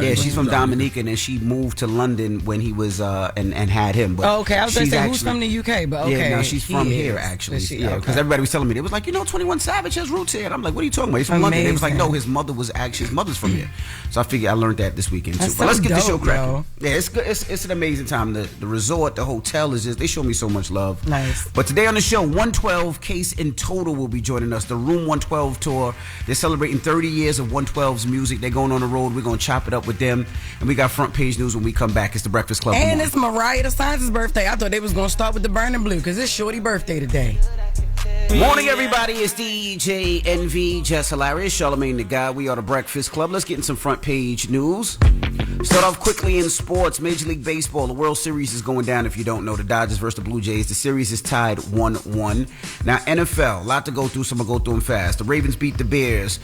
Yeah, she's from Dominica, and then she moved to London when he was and had him. But okay, I was going to say, who's from the UK? But okay. Yeah, no, she's from here, actually. Yeah, because everybody was telling me, it was like, 21 Savage has roots here. And I'm like, what are you talking about? He's from London. It was like, no, his mother's from here. So I figured I learned that this weekend, too. But let's get the show cracking. Yeah, it's good. It's an amazing time. The resort, the hotel is just, they show me so much love. Nice. But today on the show, 112 Case in Total will be joining us. The Room 112 tour. They're celebrating 30 years of 112's music. They're going on the road. We're going to chop it up with them. And we got front page news when we come back. It's the Breakfast Club. And it's Mariah the Science's birthday. I thought they was going to start with the Burning Blue because it's Shorty birthday today. Morning, everybody. It's DJ NV, Jess Hilarious, Charlamagne the Guy. We are the Breakfast Club. Let's get in some front page news. Start off quickly in sports. Major League Baseball. The World Series is going down, if you don't know. The Dodgers versus the Blue Jays. The series is tied 1-1. Now, NFL. A lot to go through, so I'm going to go through them fast. The Ravens beat the Bears.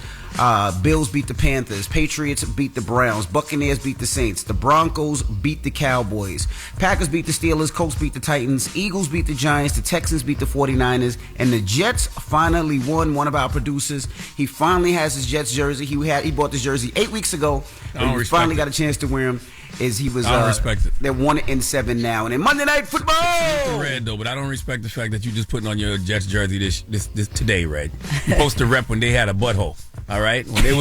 Bills beat the Panthers. Patriots beat the Browns. Buccaneers beat the Saints. The Broncos beat the Cowboys. Packers beat the Steelers. Colts beat the Titans. Eagles beat the Giants. The Texans beat the 49ers. And the Jets finally won. One of our producers, he finally has his Jets jersey. He bought this jersey 8 weeks ago. He finally got a chance to wear him. He was I don't respect it. They're 1-7 now. And then Monday Night Football. The Red though, but I don't respect the fact that you just putting on your Jets jersey this today, Red. You're supposed to rep when they had a butthole. All right, when they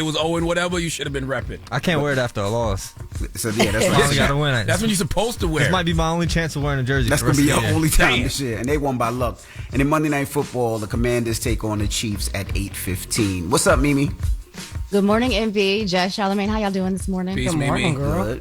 was owing whatever, you should have been repping. I can't wear it after a loss. So yeah, that's I only gotta win it. That's when you're supposed to wear. This might be my only chance of wearing a jersey. That's gonna be your only time this year, and they won by luck. And then Monday Night Football, the Commanders take on the Chiefs at 8:15. What's up, Mimi? Good morning, MV, Jess, Charlamagne. How y'all doing this morning? Peace, Good morning, girl.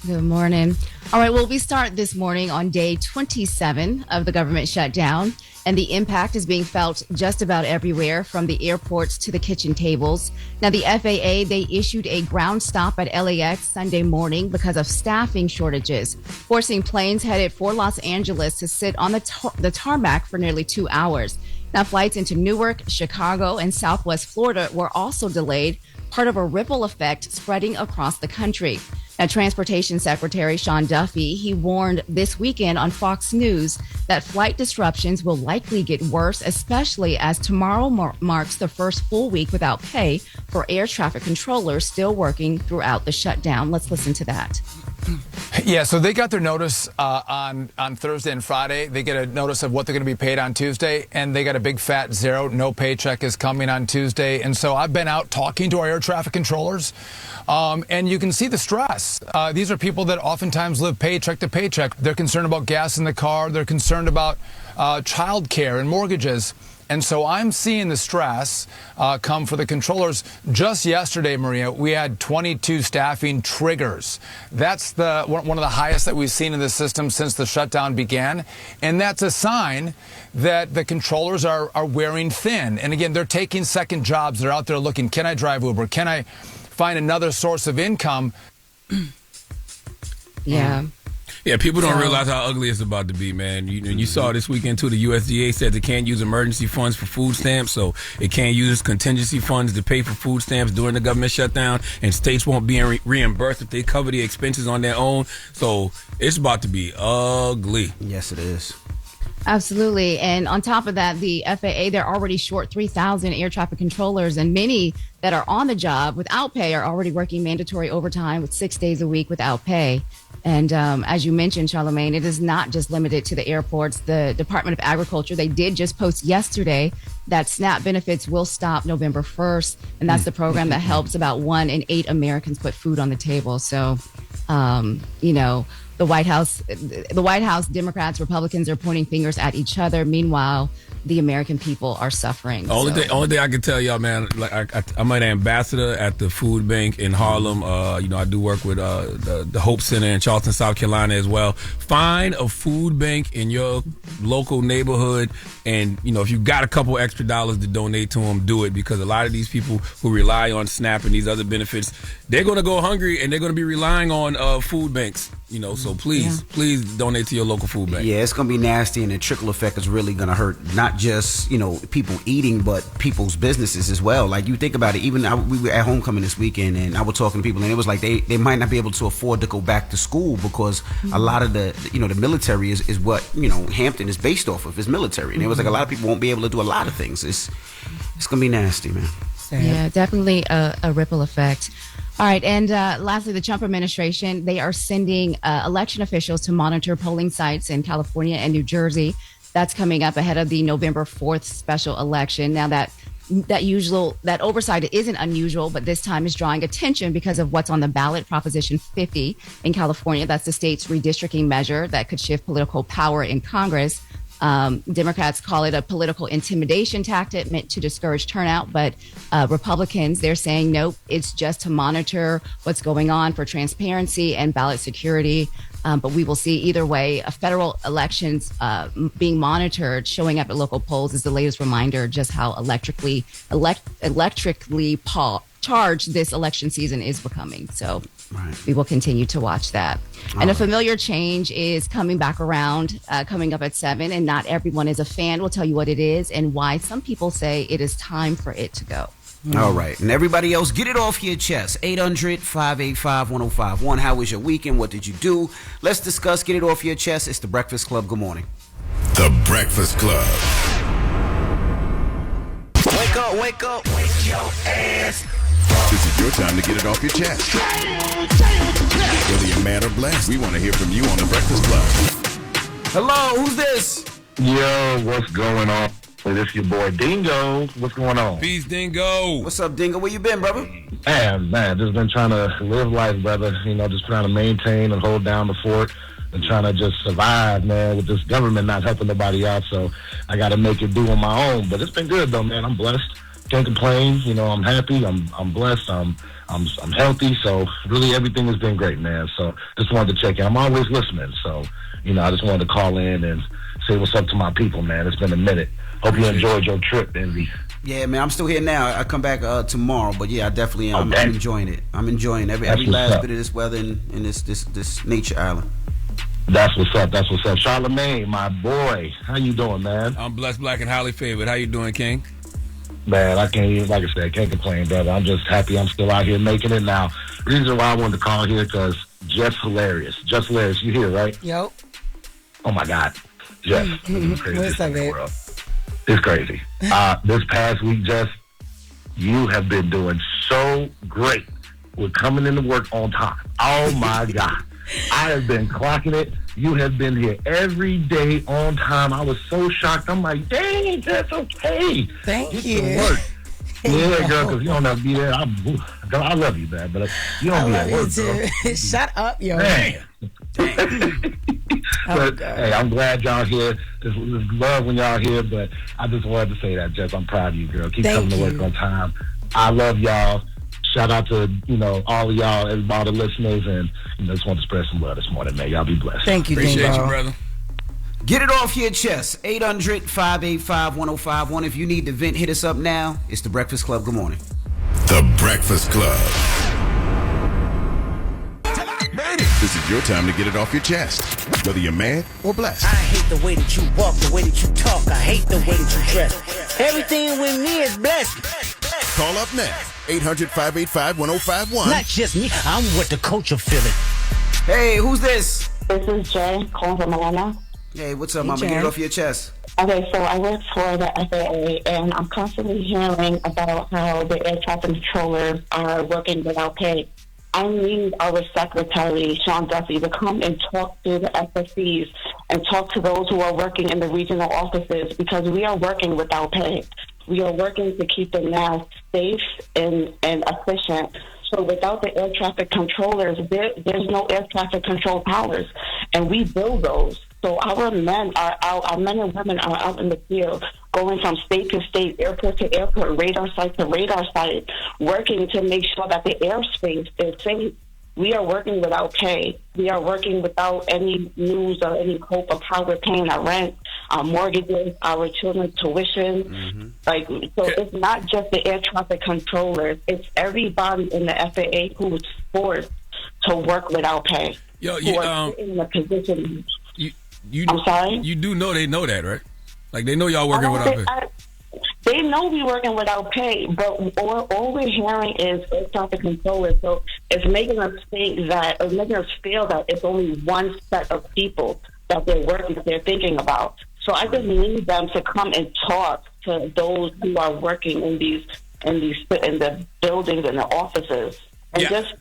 Good morning. All right, well, we start this morning on day 27 of the government shutdown, and the impact is being felt just about everywhere, from the airports to the kitchen tables. Now, the FAA, they issued a ground stop at LAX Sunday morning because of staffing shortages, forcing planes headed for Los Angeles to sit on the tarmac for nearly 2 hours. Now, flights into Newark, Chicago, and Southwest Florida were also delayed, part of a ripple effect spreading across the country. Now, Transportation Secretary Sean Duffy, he warned this weekend on Fox News that flight disruptions will likely get worse, especially as tomorrow marks the first full week without pay for air traffic controllers still working throughout the shutdown. Let's listen to that. Yeah, so they got their notice on Thursday and Friday. They get a notice of what they're going to be paid on Tuesday, and they got a big fat zero. No paycheck is coming on Tuesday. And so I've been out talking to our air traffic controllers, and you can see the stress. These are people that oftentimes live paycheck to paycheck. They're concerned about gas in the car. They're concerned about child care and mortgages. And so I'm seeing the stress come for the controllers. Just yesterday, Maria, we had 22 staffing triggers. That's one of the highest that we've seen in the system since the shutdown began. And that's a sign that the controllers are wearing thin. And again, they're taking second jobs. They're out there looking, can I drive Uber? Can I find another source of income? Yeah. Yeah, people don't realize how ugly it's about to be, man. You saw this weekend, too, the USDA said they can't use emergency funds for food stamps, so it can't use contingency funds to pay for food stamps during the government shutdown, and states won't be reimbursed if they cover the expenses on their own. So it's about to be ugly. Yes, it is. Absolutely. And on top of that, the FAA, they're already short 3,000 air traffic controllers, and many that are on the job without pay are already working mandatory overtime with 6 days a week without pay. And as you mentioned, Charlamagne, it is not just limited to the airports. The Department of Agriculture, they did just post yesterday that SNAP benefits will stop November 1st. And that's the program that helps about 1 in 8 Americans put food on the table. So, the White House, Democrats, Republicans are pointing fingers at each other. Meanwhile, the American people are suffering. Only thing I can tell y'all, man, like I'm an ambassador at the food bank in Harlem. I do work with the Hope Center in Charleston, South Carolina as well. Find a food bank in your local neighborhood, and if you got a couple extra dollars to donate to them, do it, because a lot of these people who rely on SNAP and these other benefits, they're going to go hungry, and they're going to be relying on food banks. So please donate to your local food bank. Yeah, it's going to be nasty, and the trickle effect is really going to hurt not just, people eating, but people's businesses as well. Like, you think about it, even we were at homecoming this weekend, and I was talking to people, and it was like they might not be able to afford to go back to school because a lot of the military is what, Hampton is based off of, is military. And it was like a lot of people won't be able to do a lot of things. It's going to be nasty, man. Yeah, definitely a ripple effect. All right, and lastly, the Trump administration, they are sending election officials to monitor polling sites in California and New Jersey. That's coming up ahead of the November 4th special election. Now that oversight isn't unusual, but this time is drawing attention because of what's on the ballot, Proposition 50 in California. That's the state's redistricting measure that could shift political power in Congress. Democrats call it a political intimidation tactic meant to discourage turnout, but Republicans, they're saying, nope, it's just to monitor what's going on for transparency and ballot security. But we will see either way. Federal elections being monitored, showing up at local polls is the latest reminder just how electrically charged this election season is becoming. So we will continue to watch that. And a familiar change is coming back around, coming up at 7, and not everyone is a fan. We'll tell you what it is and why some people say it is time for it to go. All right. And everybody else, get it off your chest. 800-585-1051. How was your weekend? What did you do? Let's discuss. Get it off your chest. It's The Breakfast Club. Good morning. The Breakfast Club. Wake up, wake up. Wake your ass. This is your time to get it off your chest. Whether you're mad or blessed, we want to hear from you on The Breakfast Club. Hello, who's this? Yo, what's going on? This is your boy Dingo. What's going on? Peace, Dingo. What's up, Dingo? Where you been, brother? Man, just been trying to live life, brother. You know, just trying to maintain and hold down the fort and trying to just survive, man, with this government not helping nobody out. So I got to make it do on my own. But it's been good, though, man. I'm blessed. Can't complain. You know, I'm happy. I'm blessed. I'm healthy. So really everything has been great, man. So just wanted to check in. I'm always listening. So, you know, I just wanted to call in and say what's up to my people, man. It's been a minute. Hope you enjoyed your trip, Envy. Yeah, man, I'm still here now. I come back tomorrow, but yeah, I definitely am. Okay. I'm enjoying it. I'm enjoying every last bit of this weather in this nature island. That's what's up. That's what's up. Charlamagne, my boy, how you doing, man? I'm blessed, black, and highly favored. How you doing, King? Man, I can't even, like I said, can't complain, brother. I'm just happy I'm still out here making it now. Reason why I wanted to call here because Jess Hilarious. Jess Hilarious, you here, right? Yep. Oh my God, Jess, this is the craziest What's up, thing in the babe? world. It's crazy. This past week, Jess, you have been doing so great with coming into work on time. Oh my God. I have been clocking it. You have been here every day on time. I was so shocked. I'm like, dang, that's okay. Thank Get you. to work. Yeah, girl, because you don't have to be there. Girl, I love you, man, but you don't be at work, girl. Shut up, yo. Dang. But, hey, I'm glad y'all here. There's love when y'all here, but I just wanted to say that, Jess. I'm proud of you, girl. Keep coming to work on time. I love y'all. Shout out to, you know, all of y'all, everybody, the listeners, and just want to spread some love this morning, man. Y'all be blessed. Thank you, Appreciate Dingo. you, brother. Get it off your chest. 800-585-1051. If you need to vent, hit us up now. It's The Breakfast Club. Good morning. The Breakfast Club. This is your time to get it off your chest, whether you're mad or blessed. I hate the way that you walk, the way that you talk. I hate the way that you dress. Everything with me is blessed. Call up now. 800-585-1051. Not just me. I'm with the coach of Philly. Hey, who's this? This is Jay calling from Atlanta. Hey, what's up, mama? Jay. Get it off your chest. Okay, so I work for the FAA, and I'm constantly hearing about how the air traffic controllers are working without pay. I need our secretary, Sean Duffy, to come and talk to the SSCs and talk to those who are working in the regional offices, because we are working without pay. We are working to keep the NAS safe and efficient. So without the air traffic controllers, there's no air traffic control towers, and we build those. So our men are out, our men and women are out in the field, going from state to state, airport to airport, radar site to radar site, working to make sure that the airspace is safe. We are working without pay. We are working without any news or any hope of how we're paying our rent, our mortgages, our children's tuition. It's not just the air traffic controllers. It's everybody in the FAA who is forced to work without pay. Yo, who are in a position. I'm sorry? You do know they know that, right? Like, they know y'all working without pay. They know we working without pay, but all we're hearing is air traffic controllers. So it's making us think that, or making us feel that it's only one set of people that they're thinking about. So I just need them to come and talk to those who are working in these in the buildings and the offices, and just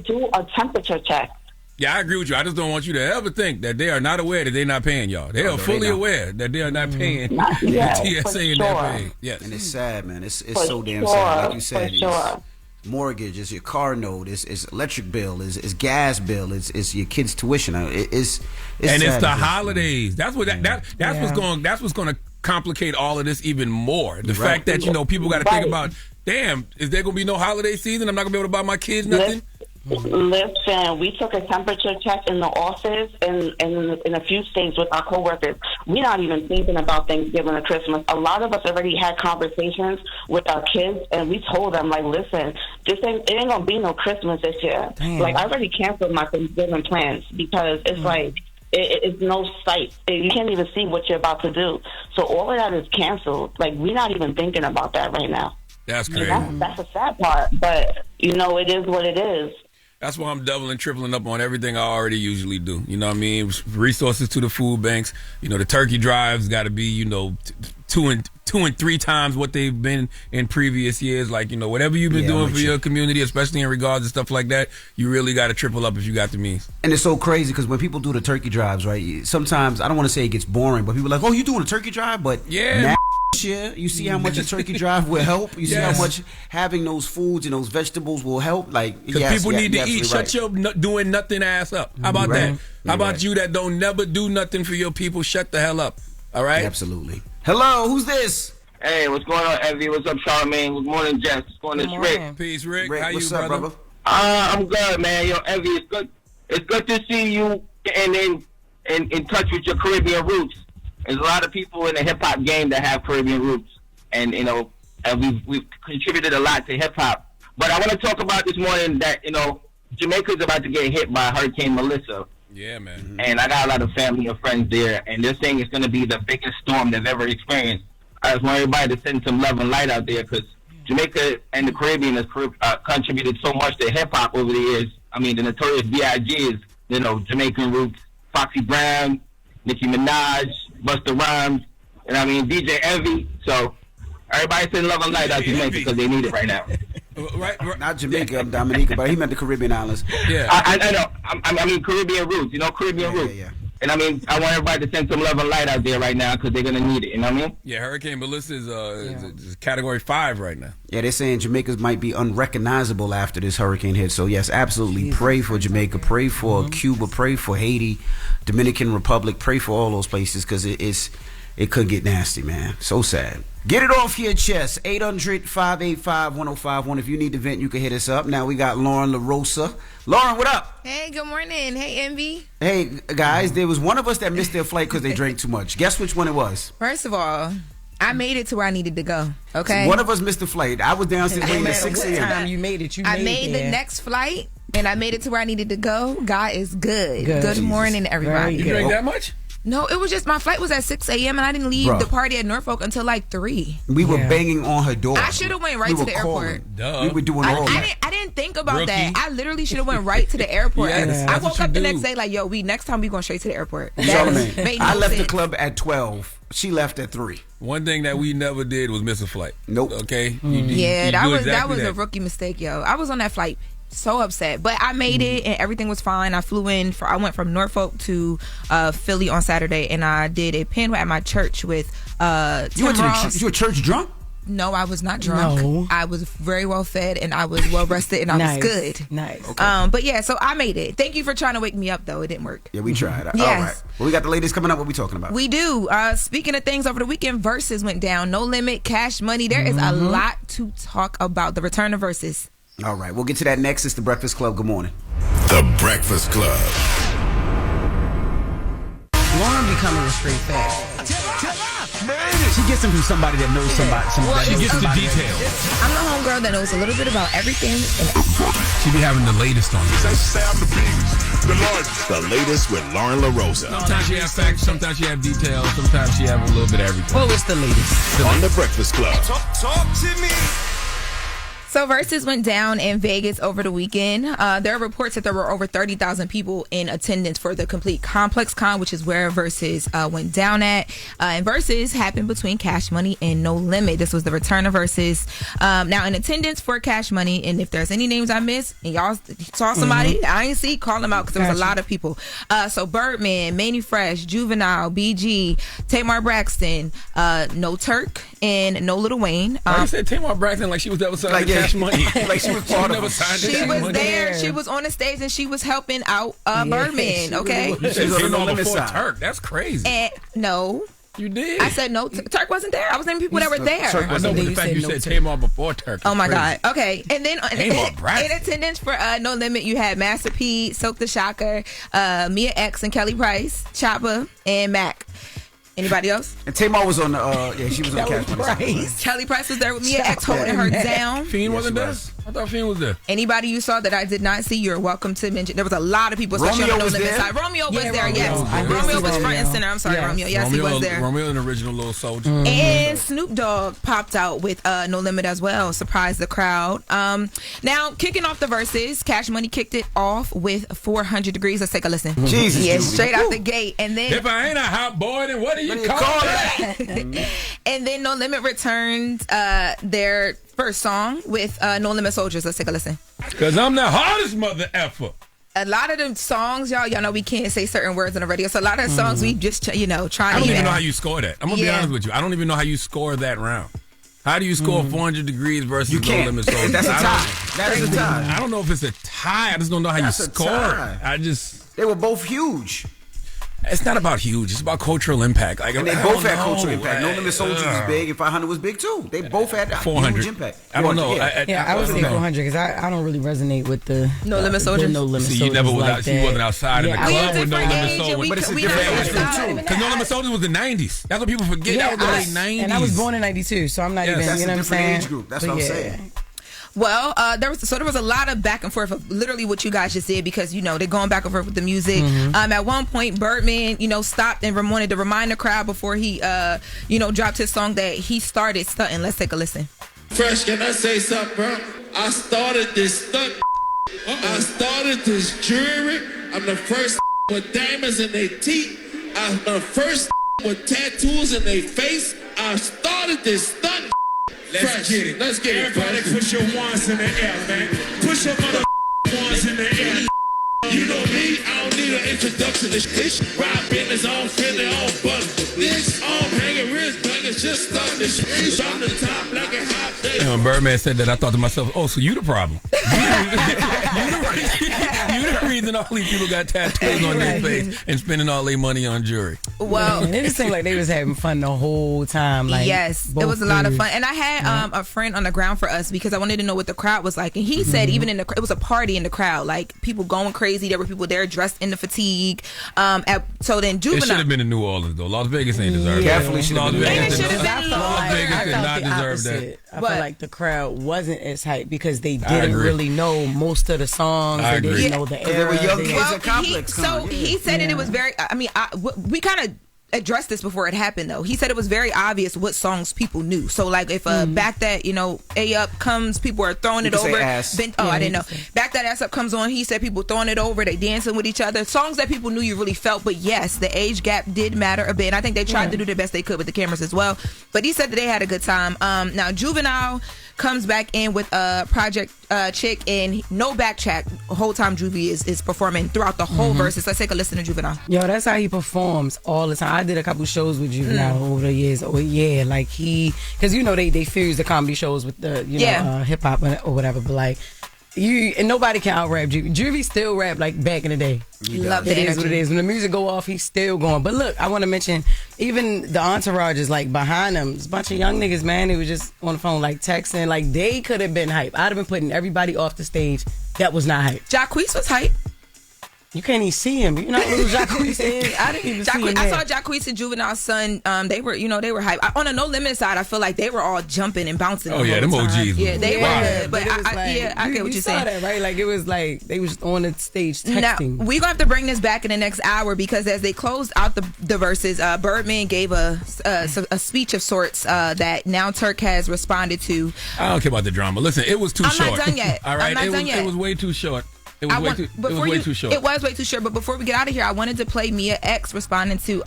do a temperature check. Yeah, I agree with you. I just don't want you to ever think that they are not aware that they're not paying y'all. They are fully aware that they are not paying the TSA and they're paying. Yes. And it's sad, man. It's so damn sad. Like you said, it's mortgage, it's your car note, it's electric bill, it's gas bill, it's your kids' tuition. It's and it's the holidays. That's what that's what's going to complicate all of this even more. The fact that people got to think about, damn, is there going to be no holiday season? I'm not going to be able to buy my kids nothing. Listen, we took a temperature check in the office in a few states with our coworkers. We're not even thinking about Thanksgiving or Christmas. A lot of us already had conversations with our kids, and we told them, like, listen, it ain't gonna be no Christmas this year. Damn. Like, I already canceled my Thanksgiving plans because it's like it's no sight. You can't even see what you're about to do. So all of that is canceled. Like, we're not even thinking about that right now. That's crazy. That's a sad part, but it is what it is. That's why I'm doubling, tripling up on everything I already usually do. You know what I mean? Resources to the food banks. The turkey drives got to be, 2 and 3 times what they've been in previous years. Like, whatever you've been doing for your community, especially in regards to stuff like that, you really got to triple up if you got the means. And it's so crazy because when people do the turkey drives, right, sometimes, I don't want to say it gets boring, but people are like, oh, you doing a turkey drive? But now, you see how much a turkey drive will help. You see how much having those foods and those vegetables will help. Like, because people need to eat. Shut your doing nothing ass up. How about that? How about you that don't never do nothing for your people? Shut the hell up. All right. Absolutely. Hello, who's this? Hey, what's going on, Evie? What's up, Charlamagne? Good morning, Jess. What's going on, Rick? Peace, Rick. How what's you, up, brother? I'm good, man. Yo, Evie, it's good. It's good to see you getting in touch with your Caribbean roots. There's a lot of people in the hip hop game that have Caribbean roots, and and we've contributed a lot to hip hop. But I want to talk about this morning that Jamaica's about to get hit by Hurricane Melissa. Yeah, man. And I got a lot of family and friends there, and they're saying it's going to be the biggest storm they've ever experienced. I just want everybody to send some love and light out there because Jamaica and the Caribbean has contributed so much to hip hop over the years. I mean, the notorious B.I.G. is, Jamaican roots, Foxy Brown, Nicki Minaj, Busta Rhymes, and I mean, DJ Envy. So everybody send love and light out to Jamaica because they need it right now. Right. Not Jamaica, Dominica, but he meant the Caribbean islands. Yeah, I know. I mean Caribbean roots. Caribbean roots. Yeah. And I mean, I want everybody to send some love and light out there right now because they're gonna need it. You know what I mean? Yeah, Hurricane Melissa is Category 5 right now. Yeah, they're saying Jamaica might be unrecognizable after this hurricane hit. So yes, absolutely. Pray for Jamaica. Pray for Cuba. Pray for Haiti, Dominican Republic. Pray for all those places because it could get nasty, man. So sad. Get it off your chest. 800-585-1051. If you need to vent, you can hit us up. Now we got Loren LoRosa. Loren, what up? Hey, good morning. Hey, Envy. Hey, guys, there was one of us that missed their flight because they drank too much. Guess which one it was? First of all, I made it to where I needed to go, okay? One of us missed the flight. I was downstairs waiting at 6 a.m. Time you made it. I made the next flight, and I made it to where I needed to go. God is good. Good morning, everybody. You drank that much? No, it was just my flight was at 6 a.m. and I didn't leave the party at Norfolk until like 3. We were banging on her door. I should have went right to the airport. Duh. We were doing all that. I didn't think about that. I literally should have went right to the airport. I woke up the next day like, next time we going straight to the airport. Charlamagne, I left the club at 12. She left at 3. One thing that we never did was miss a flight. Nope. Okay. That was a rookie mistake, yo. I was on that flight. So upset, but I made it and everything was fine. I flew in. I went from Norfolk to Philly on Saturday, and I did a pin at my church with You went to you were church drunk? No, I was not drunk. No. I was very well fed and I was well rested and I was good. Nice. Okay. But yeah, so I made it. Thank you for trying to wake me up, though. It didn't work. Yeah, we tried. Yes. All right. Well, we got the ladies coming up. What we talking about? We do. Speaking of things, over the weekend, Versus went down. No Limit, Cash Money. There is a lot to talk about. The return of Versus. All right, we'll get to that next. It's The Breakfast Club. Good morning. The Breakfast Club. Loren becoming a straight fat. She gets them from somebody that knows somebody. She gets the details. I'm the homegirl that knows a little bit about everything. She be having the latest on this. The latest with Loren LoRosa. Sometimes she have facts, sometimes she have details, sometimes she have a little bit of everything. Well, it's the latest. On The Breakfast Club. Talk to me. So Versus went down in Vegas over the weekend. There are reports that there were over 30,000 people in attendance for the complete Complex Con, which is where Versus went down at. And Versus happened between Cash Money and No Limit. This was the return of Versus. Now in attendance for Cash Money, and if there's any names I missed and y'all saw somebody I ain't see, call them out because there was a lot of people. So Birdman, Manny Fresh, Juvenile, BG, Tamar Braxton, No Turk, and No Lil Wayne. You said Tamar Braxton like she was there with Cash Money. Like she was part of it. She was there. She was on the stage and she was helping out Birdman. Okay. You said Tamar before Turk. That's crazy. And no. You did. I said no. Turk wasn't there. I was naming people that were there. I know, but the fact you said Tamar before Turk. Oh my God. Okay. And then in attendance for No Limit, you had Master P, Silk the Shocker, Mia X and Kelly Price, Choppa, and Mac. Anybody else? And Tamar was on the, she was on Cash Money. Kelly Price was there with Mia X holding her down. Fiend wasn't there? I thought Fiend was there. Anybody you saw that I did not see, you're welcome to mention. There was a lot of people, especially on the No Limit side. Romeo was there, yes. Romeo was front and center. I'm sorry, Romeo. Yes, he was there. Romeo, an original little soldier. And Snoop Dogg popped out with No Limit as well. Surprised the crowd. Now, kicking off the verses, Cash Money kicked it off with 400 Degrees. Let's take a listen. Jesus. Yeah, straight out the gate. And then, if I ain't a hot boy, then what do you call it? And then No Limit returned their first song with No Limit Soldiers. Let's take a listen. Because I'm the hardest mother effer. A lot of them songs, y'all know we can't say certain words on the radio. So a lot of the songs we just, try to. I don't even know how you score that. I'm going to be honest with you. I don't even know how you score that round. How do you score 400 Degrees versus No Limit Soldiers? That's a tie. That is a tie. I don't know if it's a tie. I just don't know how you score it. They were both huge. It's not about huge. It's about cultural impact. Like, and they both had cultural impact. No Limit Soldiers was big, and 500 was big too. They both had 400 huge impact. I don't know. I would say 400 because I don't really resonate with the No Limit Soldiers. No Limit Soldiers. You never was like you wasn't outside in the club with No Limit Soldiers. But it's a different too. Because No Limit Soldiers was the 90s. That's what people forget. That was the late 90s. And I was born in 92, so I'm not even. That's you know a what I'm different saying? age group. That's what I'm saying. Well, there was a lot of back and forth of literally what you guys just did because they're going back and forth with the music. At one point, Birdman stopped and wanted to remind the crowd before he dropped his song that he started stunting. Let's take a listen. Fresh, can I say something, bro? I started this stunt. I started this jewelry. I'm the first with diamonds in their teeth. I'm the first with tattoos in their face. I started this stunt. Let's get it. Let's get Everybody it. Everybody push your wands in the air, man. Push your mother wands in the air. You know me, I don't need an introduction to this. Ride business on Philly, on Buzz. This on hanging wrist bangers, just start the streets on the top like a hot day. When Birdman said that, I thought to myself, oh, so you the problem. You the reason all these people got tattoos on their face and spending all their money on jewelry. Well, it just seemed like they was having fun the whole time. Like, yes, it was a lot of fun. And I had a friend on the ground for us because I wanted to know what the crowd was like. And he said even it was a party in the crowd, like people going crazy. There were people there dressed in the fatigue. So then Juvenile. It should have been in New Orleans, though. Las Vegas ain't deserved that. Definitely should have been. Las Vegas did not deserve that. I feel like the crowd wasn't as hyped because they didn't really know most of the songs. They didn't know the era. They were young kids at Complex. He said that it was very. I mean, we kind of addressed this before it happened though. He said it was very obvious what songs people knew. So like if Back That A Up comes, people are throwing it over. I didn't know. Back That Ass Up comes on. He said people throwing it over. They dancing with each other. Songs that people knew you really felt. But yes, the age gap did matter a bit. And I think they tried to do the best they could with the cameras as well. But he said that they had a good time. Now Juvenile comes back in with a Project Chick and no backtrack. The whole time Juvie is performing throughout the whole verses. Let's take a listen to Juvenile. Yo, that's how he performs all the time. I did a couple shows with Juvenile over the years. Oh yeah, like because they fuse the comedy shows with the hip hop or whatever. But like and nobody can out rap Juvie. Juvie still rap like back in the day. Love it is what it is. When the music go off, he's still going. But look, I want to mention even the entourage is like behind them. It's a bunch of young niggas, man. They was just on the phone like texting. Like they could have been hype. I'd have been putting everybody off the stage that was not hype. Jacquees was hype. You can't even see him. You know who Jacquees is? I didn't even see him. I saw Jacquees and Juvenile's son. They were hype. On a No Limit side, I feel like they were all jumping and bouncing. Oh yeah, them OGs. Yeah, they were good. But I get what you you're saw saying. that, right? Like it was like they was on the stage texting. Now, we're gonna have to bring this back in the next hour because as they closed out the verses, Birdman gave a speech of sorts that Now Turk has responded to. I don't care about the drama. Listen, it was too short. I'm not done yet. All right, I'm not done yet. It was way too short. It was way too short. It was way too short. But before we get out of here, I wanted to play Mia X responding to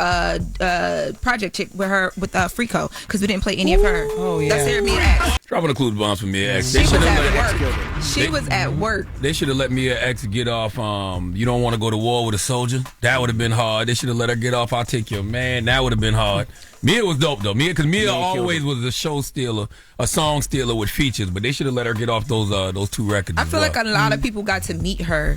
Project Chick with Freako because we didn't play any of her. Oh yeah. Let's hear Mia X. Dropping the clues bombs for Mia X. She was at work. They should have let Mia X get off. You don't want to go to war with a soldier. That would have been hard. They should have let her get off. I'll take your man. That would have been hard. Mia was dope though. Mia always was a show stealer, a song stealer with features. But they should have let her get off those two records. I feel like a lot of people got to meet her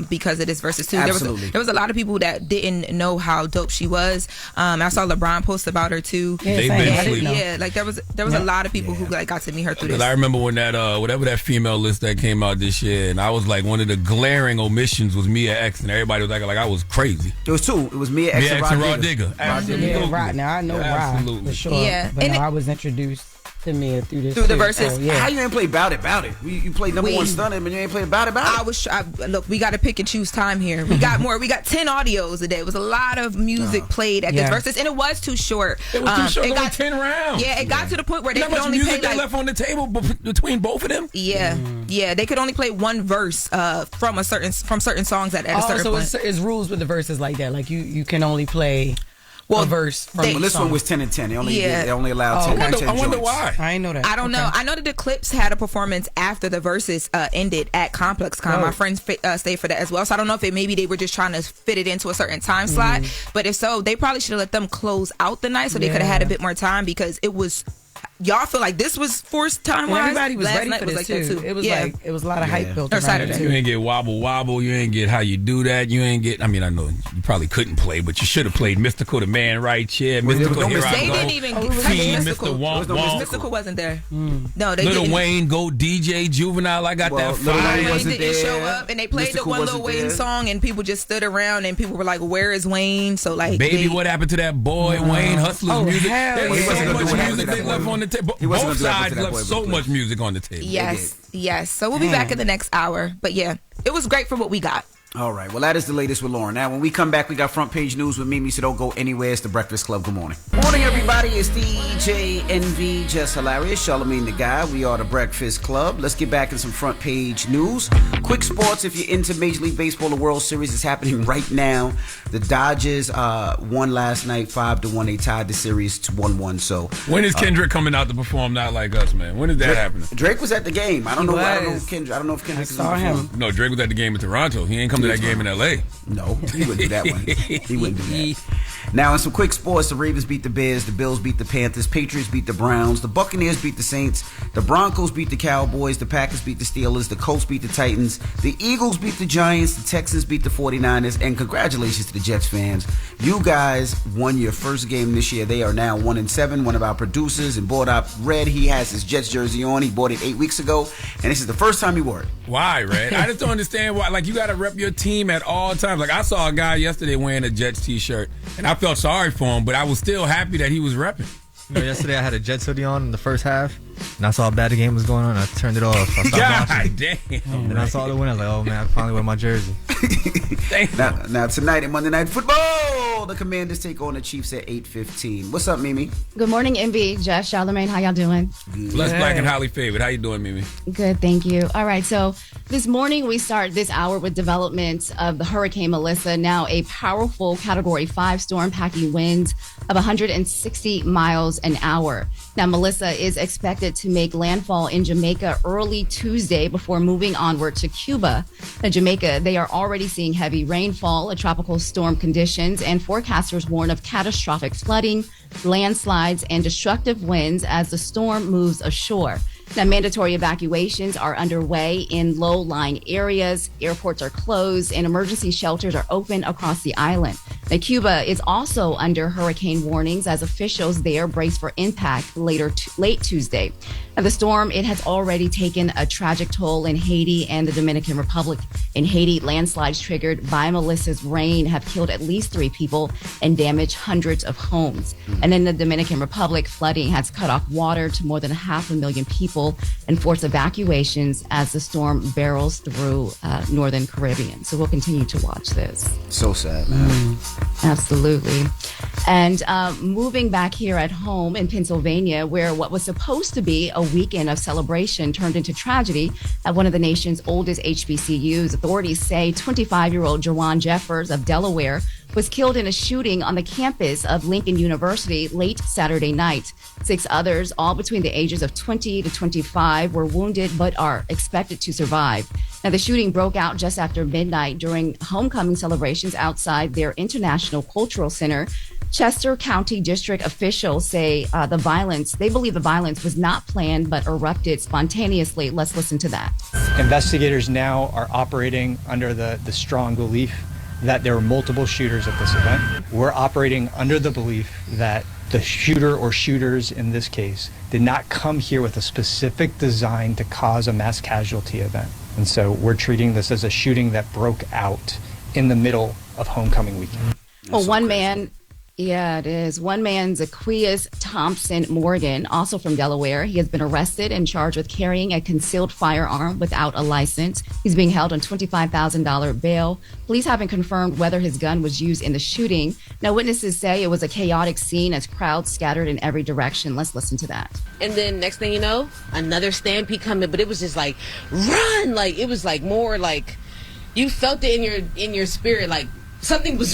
because of this versus too. Absolutely. There was a lot of people that didn't know how dope she was. I saw LeBron post about her too. They've been sleeping. Yeah, like there was a lot of people who got to meet her through this. I remember when that whatever that female list that came out this year, and I was like, one of the glaring omissions was Mia X, and everybody was like I was crazy. It was two. It was Mia X and Rod Digger. Absolutely. Yeah, right now I know Rod for sure. Yeah, but I was introduced to Mia through the verses. So, yeah. How you ain't play Bout It? You played number one stunner, but you ain't played Bout It. Look, we got to pick and choose time here. We got more. We got 10 audios a day. It was a lot of music played at this verses, and it was too short. It was too short. It got 10 rounds. Yeah, it got to the point where they could much only music play they left on the table between both of them. Yeah, yeah, they could only play one verse from certain songs at a certain point. So it's rules with the verses like that. Like you can only play. A verse from this one was 10 and 10. They only allowed 10 and 10 I wonder joints. why. I didn't know that. I don't know. I know that the Clips had a performance after the verses ended at Complex Con. My friends stayed for that as well. So I don't know if maybe they were just trying to fit it into a certain time slot. But if so, they probably should have let them close out the night so they could have had a bit more time because it was. Y'all feel like this was forced time wise? Everybody was Last ready night for was this like too. That too. It was it was a lot of hype built or around Saturday. it You ain't get wobble. You ain't get how you do that. You ain't get. I mean, I know you probably couldn't play, but you should have played Mystical, the man right here. Mystical, here I They go. didn't even get Mystical. Mr. Womp. Mystical wasn't there. No, they Lil didn't. Wayne, Go DJ, Juvenile. I got that Lil Wayne fire. wasn't They didn't there. show up, and they played Mystical the one Lil wasn't Wayne there. song, and people just stood around, and people were like, "Where is Wayne?" So like, Baby, what happened to that boy? Wayne Hustlers music. hell There was yeah. so He wasn't much gonna do what music happened to they that left boy. on the table. He wasn't Both gonna do what happened sides to that left boy, so but much music on the table. Yes. So we'll be back in the next hour. But yeah, it was great for what we got. All right. Well, that is the latest with Loren. Now, when we come back, we got front page news with Mimi, so don't go anywhere. It's the Breakfast Club. Good morning. Morning, everybody. It's DJ NV, Jess Hilarious, Charlamagne the Guy. We are the Breakfast Club. Let's get back in some front page news. Quick sports. If you're into Major League Baseball, the World Series is happening right now. The Dodgers won last night 5-1. They tied the series to 1-1. So when is Kendrick coming out to perform Not Like Us, man? When is that happening? Drake was at the game. I don't know if Kendrick saw him. No, Drake was at the game in Toronto. He ain't come to that game in L.A. No, he wouldn't do that one. He wouldn't do that. Now, in some quick sports, the Ravens beat the Bears, the Bills beat the Panthers, Patriots beat the Browns, the Buccaneers beat the Saints, the Broncos beat the Cowboys, the Packers beat the Steelers, the Colts beat the Titans, the Eagles beat the Giants, the Texans beat the 49ers, and congratulations to the Jets fans. You guys won your first game this year. They are now 1-7. One of our producers and bought up Red. He has his Jets jersey on. He bought it 8 weeks ago, and this is the first time he wore it. Why, Red? I just don't understand why. Like, you got to rep your team at all times. Like, I saw a guy yesterday wearing a Jets t-shirt, and I felt sorry for him, but I was still happy that he was repping. You know, yesterday I had a Jets hoodie on in the first half, and I saw how bad the game was going on. I turned it off. I stopped watching. Damn. And I saw the win. I was like, oh, man, I finally wear my jersey. Now tonight in Monday Night Football, the Commanders take on the Chiefs at 8:15. What's up, Mimi? Good morning, MB, Jess, Charlamagne. How y'all doing? Blessed, Black, and highly favored. How you doing, Mimi? Good, thank you. All right, so this morning we start this hour with developments of the Hurricane Melissa, now a powerful Category 5 storm packing winds of 160 miles an hour. Now, Melissa is expected to make landfall in Jamaica early Tuesday before moving onward to Cuba. Now, Jamaica, they are already seeing heavy rainfall, tropical storm conditions, and forecasters warn of catastrophic flooding, landslides, and destructive winds as the storm moves ashore. Now, mandatory evacuations are underway in low-lying areas. Airports are closed and emergency shelters are open across the island. Now, Cuba is also under hurricane warnings as officials there brace for impact late Tuesday. Now, the storm, it has already taken a tragic toll in Haiti and the Dominican Republic. In Haiti, landslides triggered by Melissa's rain have killed at least 3 people and damaged hundreds of homes. And in the Dominican Republic, flooding has cut off water to more than 500,000 people and forced evacuations as the storm barrels through northern Caribbean. So we'll continue to watch this. So sad, man. Absolutely. And moving back here at home in Pennsylvania, where what was supposed to be a weekend of celebration turned into tragedy at one of the nation's oldest HBCUs. Authorities say 25-year-old Jawan Jeffers of Delaware was killed in a shooting on the campus of Lincoln University late Saturday night. 6 others, all between the ages of 20 to 25, were wounded but are expected to survive. Now, the shooting broke out just after midnight during homecoming celebrations outside their International Cultural Center. Chester County District officials say they believe the violence was not planned but erupted spontaneously. Let's listen to that. Investigators now are operating under the strong belief that there were multiple shooters at this event. We're operating under the belief that the shooter or shooters in this case did not come here with a specific design to cause a mass casualty event. And so we're treating this as a shooting that broke out in the middle of homecoming weekend. Well, one man, it is. One man, Zacchaeus Thompson Morgan, also from Delaware. He has been arrested and charged with carrying a concealed firearm without a license. He's being held on $25,000 bail. Police haven't confirmed whether his gun was used in the shooting. Now, witnesses say it was a chaotic scene as crowds scattered in every direction. Let's listen to that. And then next thing you know, another stampede coming, but it was just like, run! Like, it was like more like, you felt it in your spirit, like, something was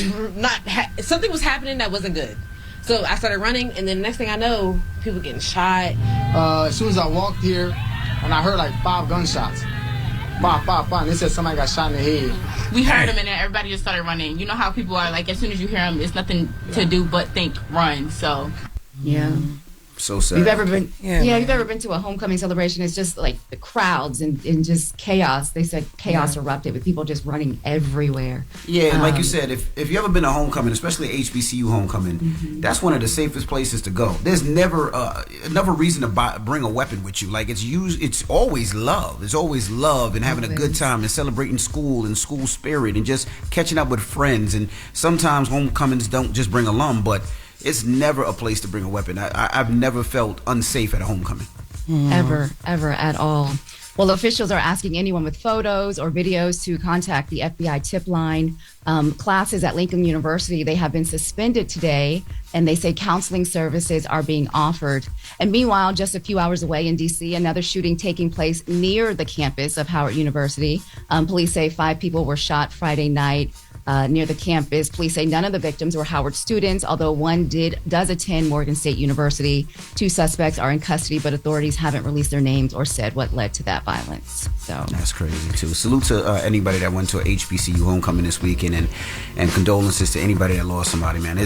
something was happening that wasn't good. So I started running, and then next thing I know, people getting shot. As soon as I walked here, and I heard like 5 gunshots. 5. And they said somebody got shot in the head. We heard them, and then everybody just started running. You know how people are, like, as soon as you hear them, there's nothing to do but think, run. So, yeah. So sad. You've ever been you've ever been to a homecoming celebration? It's just like the crowds and just chaos. They said chaos erupted with people just running everywhere. Yeah, and like you said, if you ever been to homecoming, especially HBCU homecoming, that's one of the safest places to go. There's never another reason to bring a weapon with you. Like it's always love. It's always love and having a good time and celebrating school and school spirit and just catching up with friends. And sometimes homecomings don't just bring alum, but it's never a place to bring a weapon. I've never felt unsafe at a homecoming. Ever at all. Well, officials are asking anyone with photos or videos to contact the FBI tip line. Classes at Lincoln University, they have been suspended today, and they say counseling services are being offered. And meanwhile, just a few hours away in D.C., another shooting taking place near the campus of Howard University. Police say 5 people were shot Friday night near the campus. Police say none of the victims were Howard students, although one does attend Morgan State University. 2 suspects are in custody, but authorities haven't released their names or said what led to that violence. So that's crazy too. Salute to anybody that went to a HBCU homecoming this weekend, and condolences to anybody that lost somebody, man.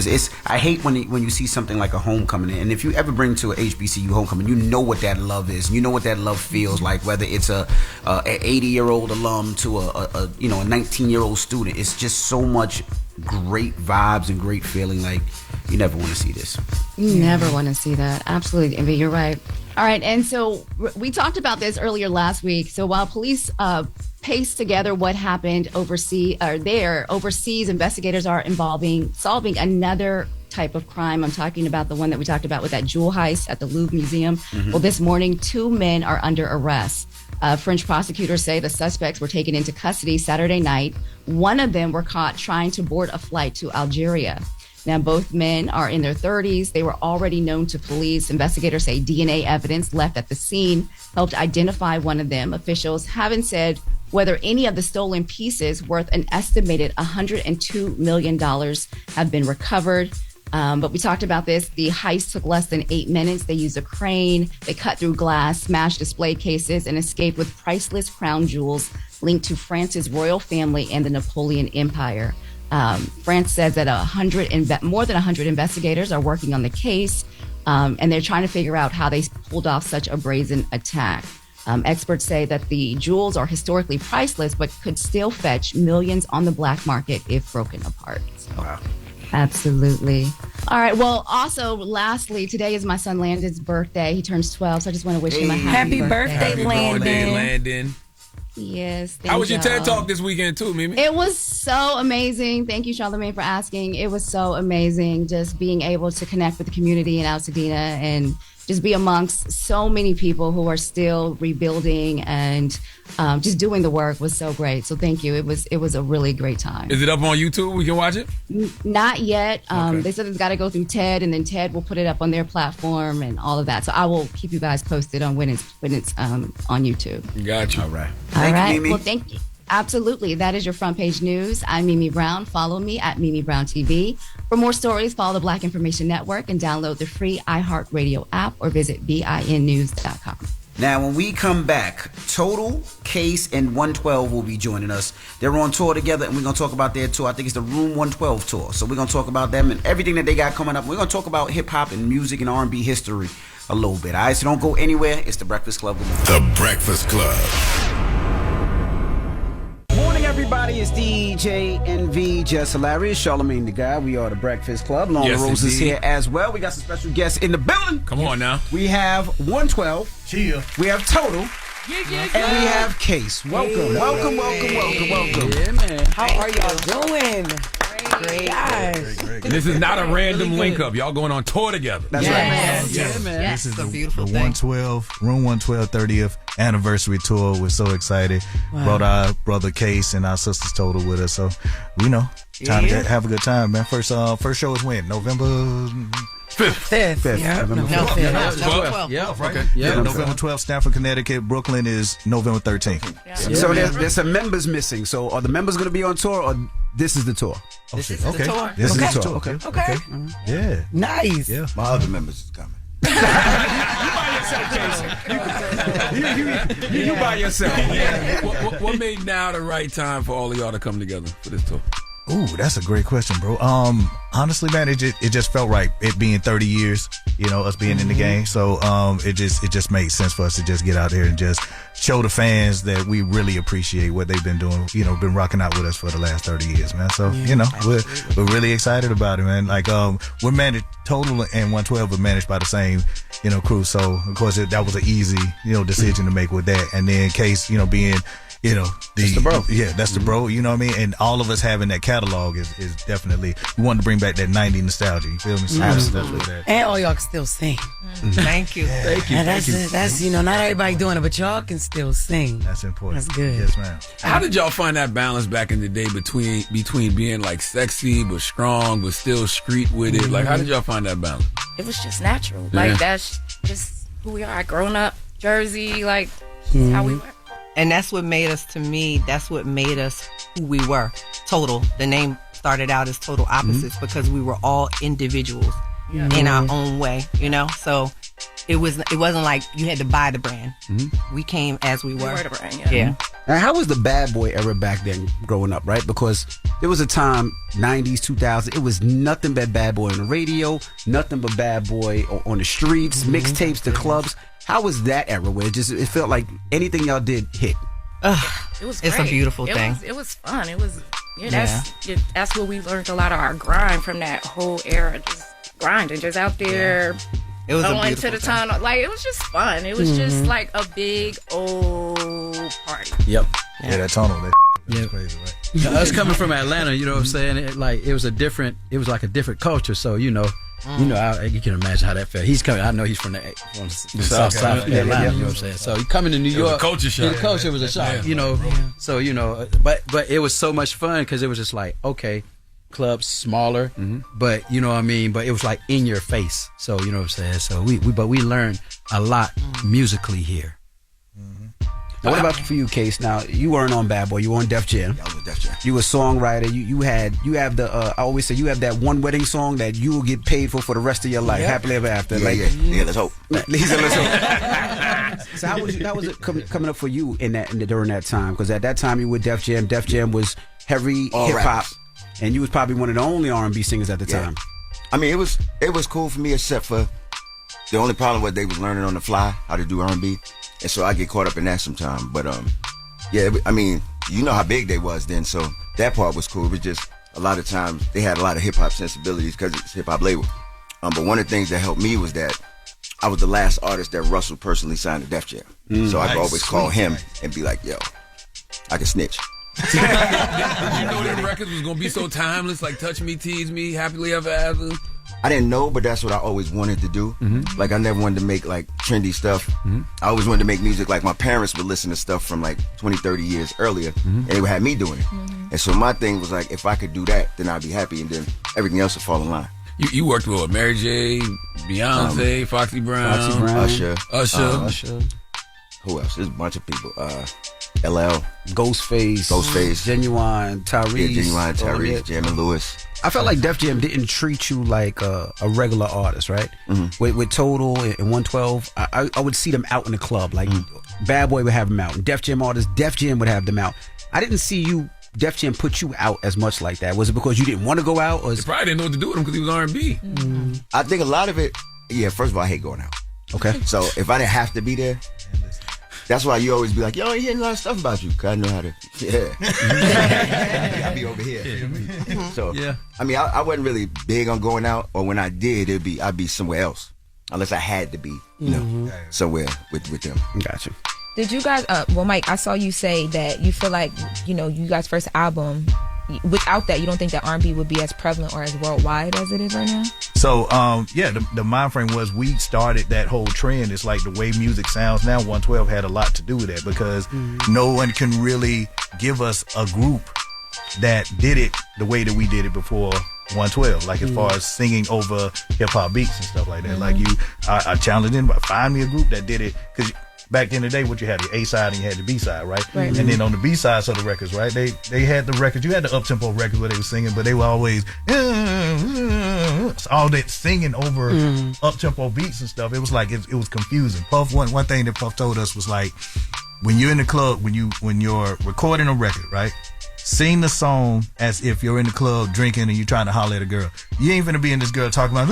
I hate when you see something like a homecoming, and if you ever bring to a HBCU homecoming, you know what that love is. You know what that love feels like, whether it's a 80-year-old alum to a 19-year-old student. It's just so much great vibes and great feeling. Like, you never want to see this. You never want to see that. Absolutely, Envy, you're right. All right, and so we talked about this earlier last week. So while police paste together what happened overseas, investigators are solving another type of crime. I'm talking about the one that we talked about with that jewel heist at the Louvre Museum. Well, this morning, 2 men are under arrest. French prosecutors say the suspects were taken into custody Saturday night. One of them were caught trying to board a flight to Algeria. Now, both men are in their 30s. They were already known to police. Investigators say DNA evidence left at the scene helped identify one of them. Officials haven't said whether any of the stolen pieces worth an estimated $102 million have been recovered. But we talked about this. The heist took less than 8 minutes. They used a crane. They cut through glass, smashed display cases, and escaped with priceless crown jewels linked to France's royal family and the Napoleon Empire. France says that more than 100 investigators are working on the case, and they're trying to figure out how they pulled off such a brazen attack. Experts say that the jewels are historically priceless, but could still fetch millions on the black market if broken apart. So. Wow. Absolutely. All right. Well, also, lastly, today is my son Landon's birthday. He turns 12, so I just want to wish him a happy birthday, Landon. Yes. How was your y'all. TED Talk this weekend, too, Mimi? It was so amazing. Thank you, Charlamagne, for asking. It was so amazing just being able to connect with the community in Altadena and just be amongst so many people who are still rebuilding and just doing the work was so great. So thank you. It was a really great time. Is it up on YouTube? We can watch it? Not yet. Okay. They said it's got to go through TED, and then TED will put it up on their platform and all of that. So I will keep you guys posted on when it's on YouTube. Gotcha. All right. All right. You, Mimi. Well, thank you. Absolutely. That is your front page news. I'm Mimi Brown. Follow me at Mimi Brown TV. For more stories, follow the Black Information Network and download the free iHeartRadio app or visit BINnews.com. Now, when we come back, Total, Case, and 112 will be joining us. They're on tour together, and we're going to talk about their tour. I think it's the Room 112 tour. So we're going to talk about them and everything that they got coming up. We're going to talk about hip-hop and music and R&B history a little bit. All right, so don't go anywhere. It's The Breakfast Club. The Breakfast Club. Morning, everybody. It's DJ NV, Jess Hilarious, Charlamagne the Guy. We are The Breakfast Club. Loren LoRosa is here as well. We got some special guests in the building. Come on now. We have 112. Cheer. We have Total. And we have Case. Welcome. Welcome. Yeah, man. How are y'all doing? Great. This is not a random link up. Y'all going on tour together. That's right. Yeah, man. This is the beautiful the thing. 112, Room 112 30th anniversary tour. We're so excited. Wow. Brought our brother Case and our sisters Total with us. So, time to have a good time, man. First show is when? November 5th. Yeah. November 12th. Yeah, right. Okay. Yeah, November 12th, Stamford, Connecticut. Brooklyn is November 13th. So there's some members missing. So are the members going to be on tour, or this is the tour? This is the tour. This is Okay. the tour. Okay. Yeah. Nice. Yeah. My other members is coming. You by yourself. What made now the right time for all of y'all to come together for this tour? Ooh, that's a great question, bro. Honestly, man, it just felt right. It being 30 years, us being in the game. So, it just made sense for us to just get out there and just show the fans that we really appreciate what they've been doing. Been rocking out with us for the last 30 years, man. So, we're really excited about it, man. Like, we're managed, Total and 112 are managed by the same, crew. So, of course, that was an easy, decision to make with that. And then Case, being that's the bro. Yeah, that's the bro. You know what I mean? And all of us having that catalog is definitely, we wanted to bring back that 90s nostalgia. You feel me? So Absolutely. And all y'all can still sing. Thank you. Thank you. And that's not everybody doing it, but y'all can still sing. That's important. That's good. Yes, ma'am. How did y'all find that balance back in the day between being like sexy but strong but still street with it? Like, how did y'all find that balance? It was just natural. Yeah. Like, that's just who we are. Growing up, Jersey, like, that's how we were. And that's what made us, to me, that's what made us who we were. Total. The name started out as Total Opposites because we were all individuals in our own way, So it wasn't like you had to buy the brand. We came as we were. We were the brand, yeah. Now, how was the bad boy era back then growing up, right? Because there was a time, 90s, 2000, it was nothing but bad boy on the radio, nothing but bad boy on the streets, mixtapes, the clubs. How was that era where it felt like anything y'all did hit? It was It's a great. beautiful thing. It was fun. It was, that's where we learned a lot of our grind from that whole era. Just grinding, just out there. It was a going beautiful to the thing. tunnel. Like, it was just fun. It was just like a big old party. Yep. Yeah, that tunnel. That's crazy, right? Us coming from Atlanta, you know what I'm saying? It was like a different culture. So, you can imagine how that felt. He's coming. I know he's from the south side of Atlanta. You know what I'm saying? So he coming to New York. It was a culture shock. The culture was a shock. So but it was so much fun because it was just like, okay, clubs smaller, but you know what I mean. But it was like in your face. So you know what I'm saying. So we learned a lot musically here. Now, what about for you, Case? Now, you weren't on Bad Boy. You were on Def Jam. I was Def Jam. You were a songwriter. You have the, I always say, you have that one wedding song that you will get paid for the rest of your life. Happily ever after. Yeah, let's hope. He said, let's hope. So how was it coming up for you during that time? Because at that time, you were Def Jam. Def Jam was heavy All hip-hop. rappers. And you was probably one of the only R&B singers at the time. I mean, it was cool for me, except for the only problem was they was learning on the fly how to do R&B. And so I get caught up in that sometimes. But, I mean, you know how big they was then. So that part was cool. It was just a lot of times they had a lot of hip hop sensibilities because it's a hip hop label. But one of the things that helped me was that I was the last artist that Russell personally signed to Def Jam. So I could always call him and be like, yo, I can snitch. Did you know them records was gonna be so timeless, like Touch Me, Tease Me, Happily Ever After? I didn't know, but that's what I always wanted to do. Like, I never wanted to make like trendy stuff. I always wanted to make music like my parents would listen to stuff from like 20, 30 years earlier, and they would have me doing it. And so my thing was like, if I could do that, then I'd be happy, and then everything else would fall in line. You worked with Mary J, Beyonce, Foxy Brown, Usher. Who else? There's a bunch of people. LL, Ghostface, Genuine, Tyrese, Jam and Lewis. I felt like Def Jam didn't treat you like a regular artist, right? With Total and 112, I would see them out in the club. Like Bad Boy would have them out. Def Jam artists, Def Jam would have them out. I didn't see Def Jam put you out as much like that. Was it because you didn't want to go out? Or you probably didn't know what to do with him because he was R&B. I think a lot of it, first of all, I hate going out. Okay. So if I didn't have to be there, that's why you always be like, yo, I hear a lot of stuff about you, because I know how to, I be over here. So, I mean, I wasn't really big on going out, or when I did, I'd be somewhere else, unless I had to be, somewhere with them. Gotcha. Did you guys, Mike, I saw you say that you feel like, you guys' first album, without that, you don't think that R&B would be as prevalent or as worldwide as it is right now? So, the mind frame was we started that whole trend. It's like the way music sounds now, 112 had a lot to do with that, because no one can really give us a group that did it the way that we did it before 112, like as far as singing over hip-hop beats and stuff like that. Like I challenged them, find me a group that did it, because back in the day, what you had, the A side and you had the B side, right? And then on the B sides of the records, right? They had the records. You had the up tempo records where they were singing, but they were always all that singing over up tempo beats and stuff. It was like it was confusing. Puff, one thing that Puff told us was like, when you're in the club, when you're recording a record, right? Sing the song as if you're in the club drinking and you're trying to holler at a girl. You ain't finna be in this girl talking about,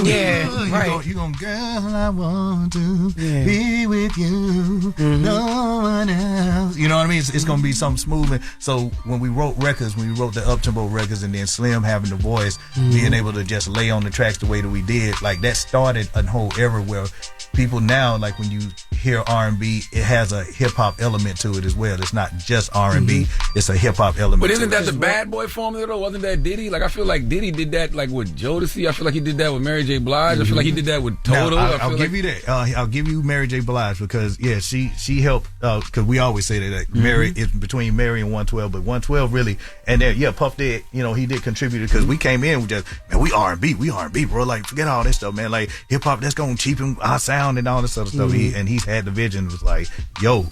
you gonna, girl, I want to be with you, no one else. You know what I mean? It's gonna be something smooth. And so when we wrote the up-tempo records, and then Slim having the voice, being able to just lay on the tracks the way that we did, like that started a whole era where people now, like when you hear R&B, it has a hip-hop element to it as well. It's not just R&B, it's a hip-hop element. But isn't that the Bad Boy formula though? Wasn't that Diddy? Like, I feel like Diddy did that like with Jodeci. I feel like he did that with Mary J. Blige. I feel like he did that with Total. Now, I'll give you that. I'll give you Mary J. Blige, because she helped, because we always say that Mary is between Mary and 112, but 112 really, and then Puff did, he did contribute, because we came in with just, man, we R&B, bro. Like, forget all this stuff, man. Like, hip-hop, that's gonna cheapen our sound and all this other stuff. He's had the vision, was like, yo,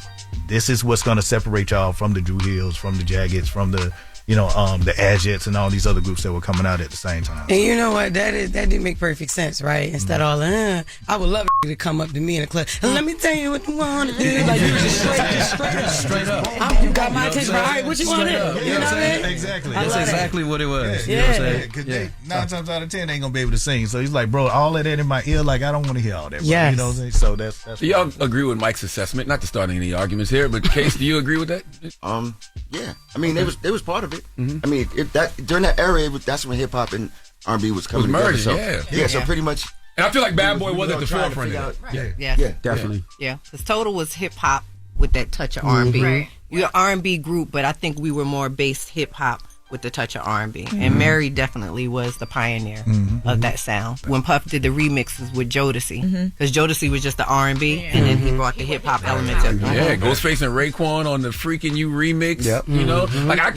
this is what's gonna separate y'all from the Drew Hills, from the Jaggeds, from the the Adjets and all these other groups that were coming out at the same time. And you know what? That did make perfect sense, right? Instead of all, I would love to come up to me in the club. Let me tell you what you want to do. Like, you just straight up. You got my attention. All right, what you want to do? You know what I mean? Exactly. That's exactly what it was. You know what I'm saying? Because 9 times out of 10, they ain't going to be able to sing. So he's like, bro, all of that in my ear, like, I don't want to hear all that. Bro. Yes. You know what I'm saying? So that's do y'all agree with Mike's assessment? Not to start any arguments here, but Case, do you agree with that? Yeah. I mean, they was part of it. I mean, during that era, that's when hip hop and R&B was coming together. So, so pretty much. And I feel like Bad Boy was at the forefront of it. Yeah, definitely. Yeah, because Total was hip hop with that touch of R&B. Right. We're an R&B group, but I think we were more based hip hop with the touch of R&B. And Mary definitely was the pioneer of that sound. When Puff did the remixes with Jodeci, because Jodeci was just the R&B, and then he brought the hip hop elements of Ghostface and Raekwon on the Freaking You remix. Yep. You know, like I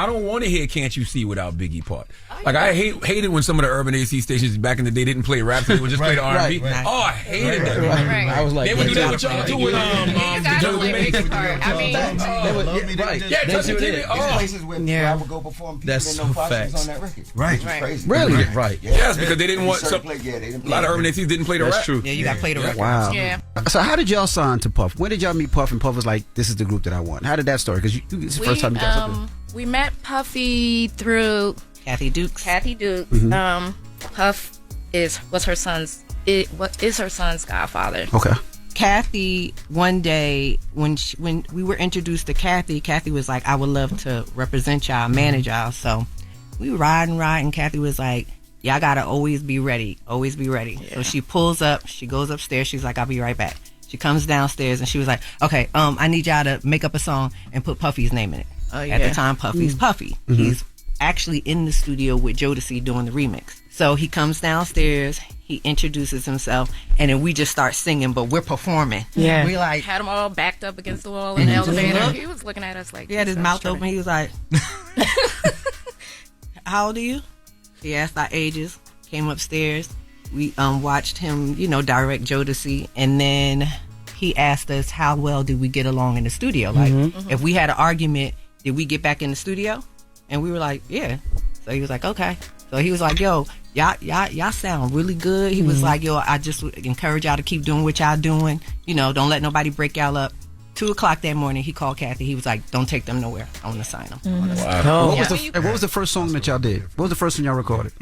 don't want to hear Can't You See without Biggie part. Like I hated when some of the urban AC stations back in the day didn't play rap, they would just play the R&B. Oh, I hated that. I was like, they would do that with y'all too with places where I would go perform. That's so facts. On that record. Right. Crazy. Really? Right. Yes, because they didn't want some. A lot of urban ACs didn't play the rap. That's true. Yeah, you got to play the record. Wow. Yeah. So how did y'all sign to Puff? When did y'all meet Puff and Puff was like, this is the group that I want? How did that start? Because it's the first time you got something. We met Puffy through Kathy Dukes. Puff is her son's godfather. Okay. Kathy, one day when we were introduced to Kathy was like, I would love to represent y'all, manage y'all. So we riding. Kathy was like, y'all gotta always be ready. Yeah. So she pulls up, she goes upstairs, she's like, I'll be right back. She comes downstairs and she was like, okay, I need y'all to make up a song and put Puffy's name in it. At the time, Puffy's Puffy. He's actually in the studio with Jodeci doing the remix. So he comes downstairs, he introduces himself, and then we just start singing, but we're performing. Yeah. We like had him all backed up against the wall in the elevator. He was looking at us like, he had his mouth open. He was like, how old are you? He asked our ages, came upstairs. We watched him, direct Jodeci, and then he asked us how well did we get along in the studio. Like, if we had an argument, did we get back in the studio? And we were like, yeah. So he was like, okay. So he was like, yo, y'all sound really good. He was like, yo, I just would encourage y'all to keep doing what y'all doing. Don't let nobody break y'all up. 2:00 that morning, he called Kathy. He was like, don't take them nowhere. I want to sign them. Wow. What was the first song that y'all did? What was the first one y'all recorded?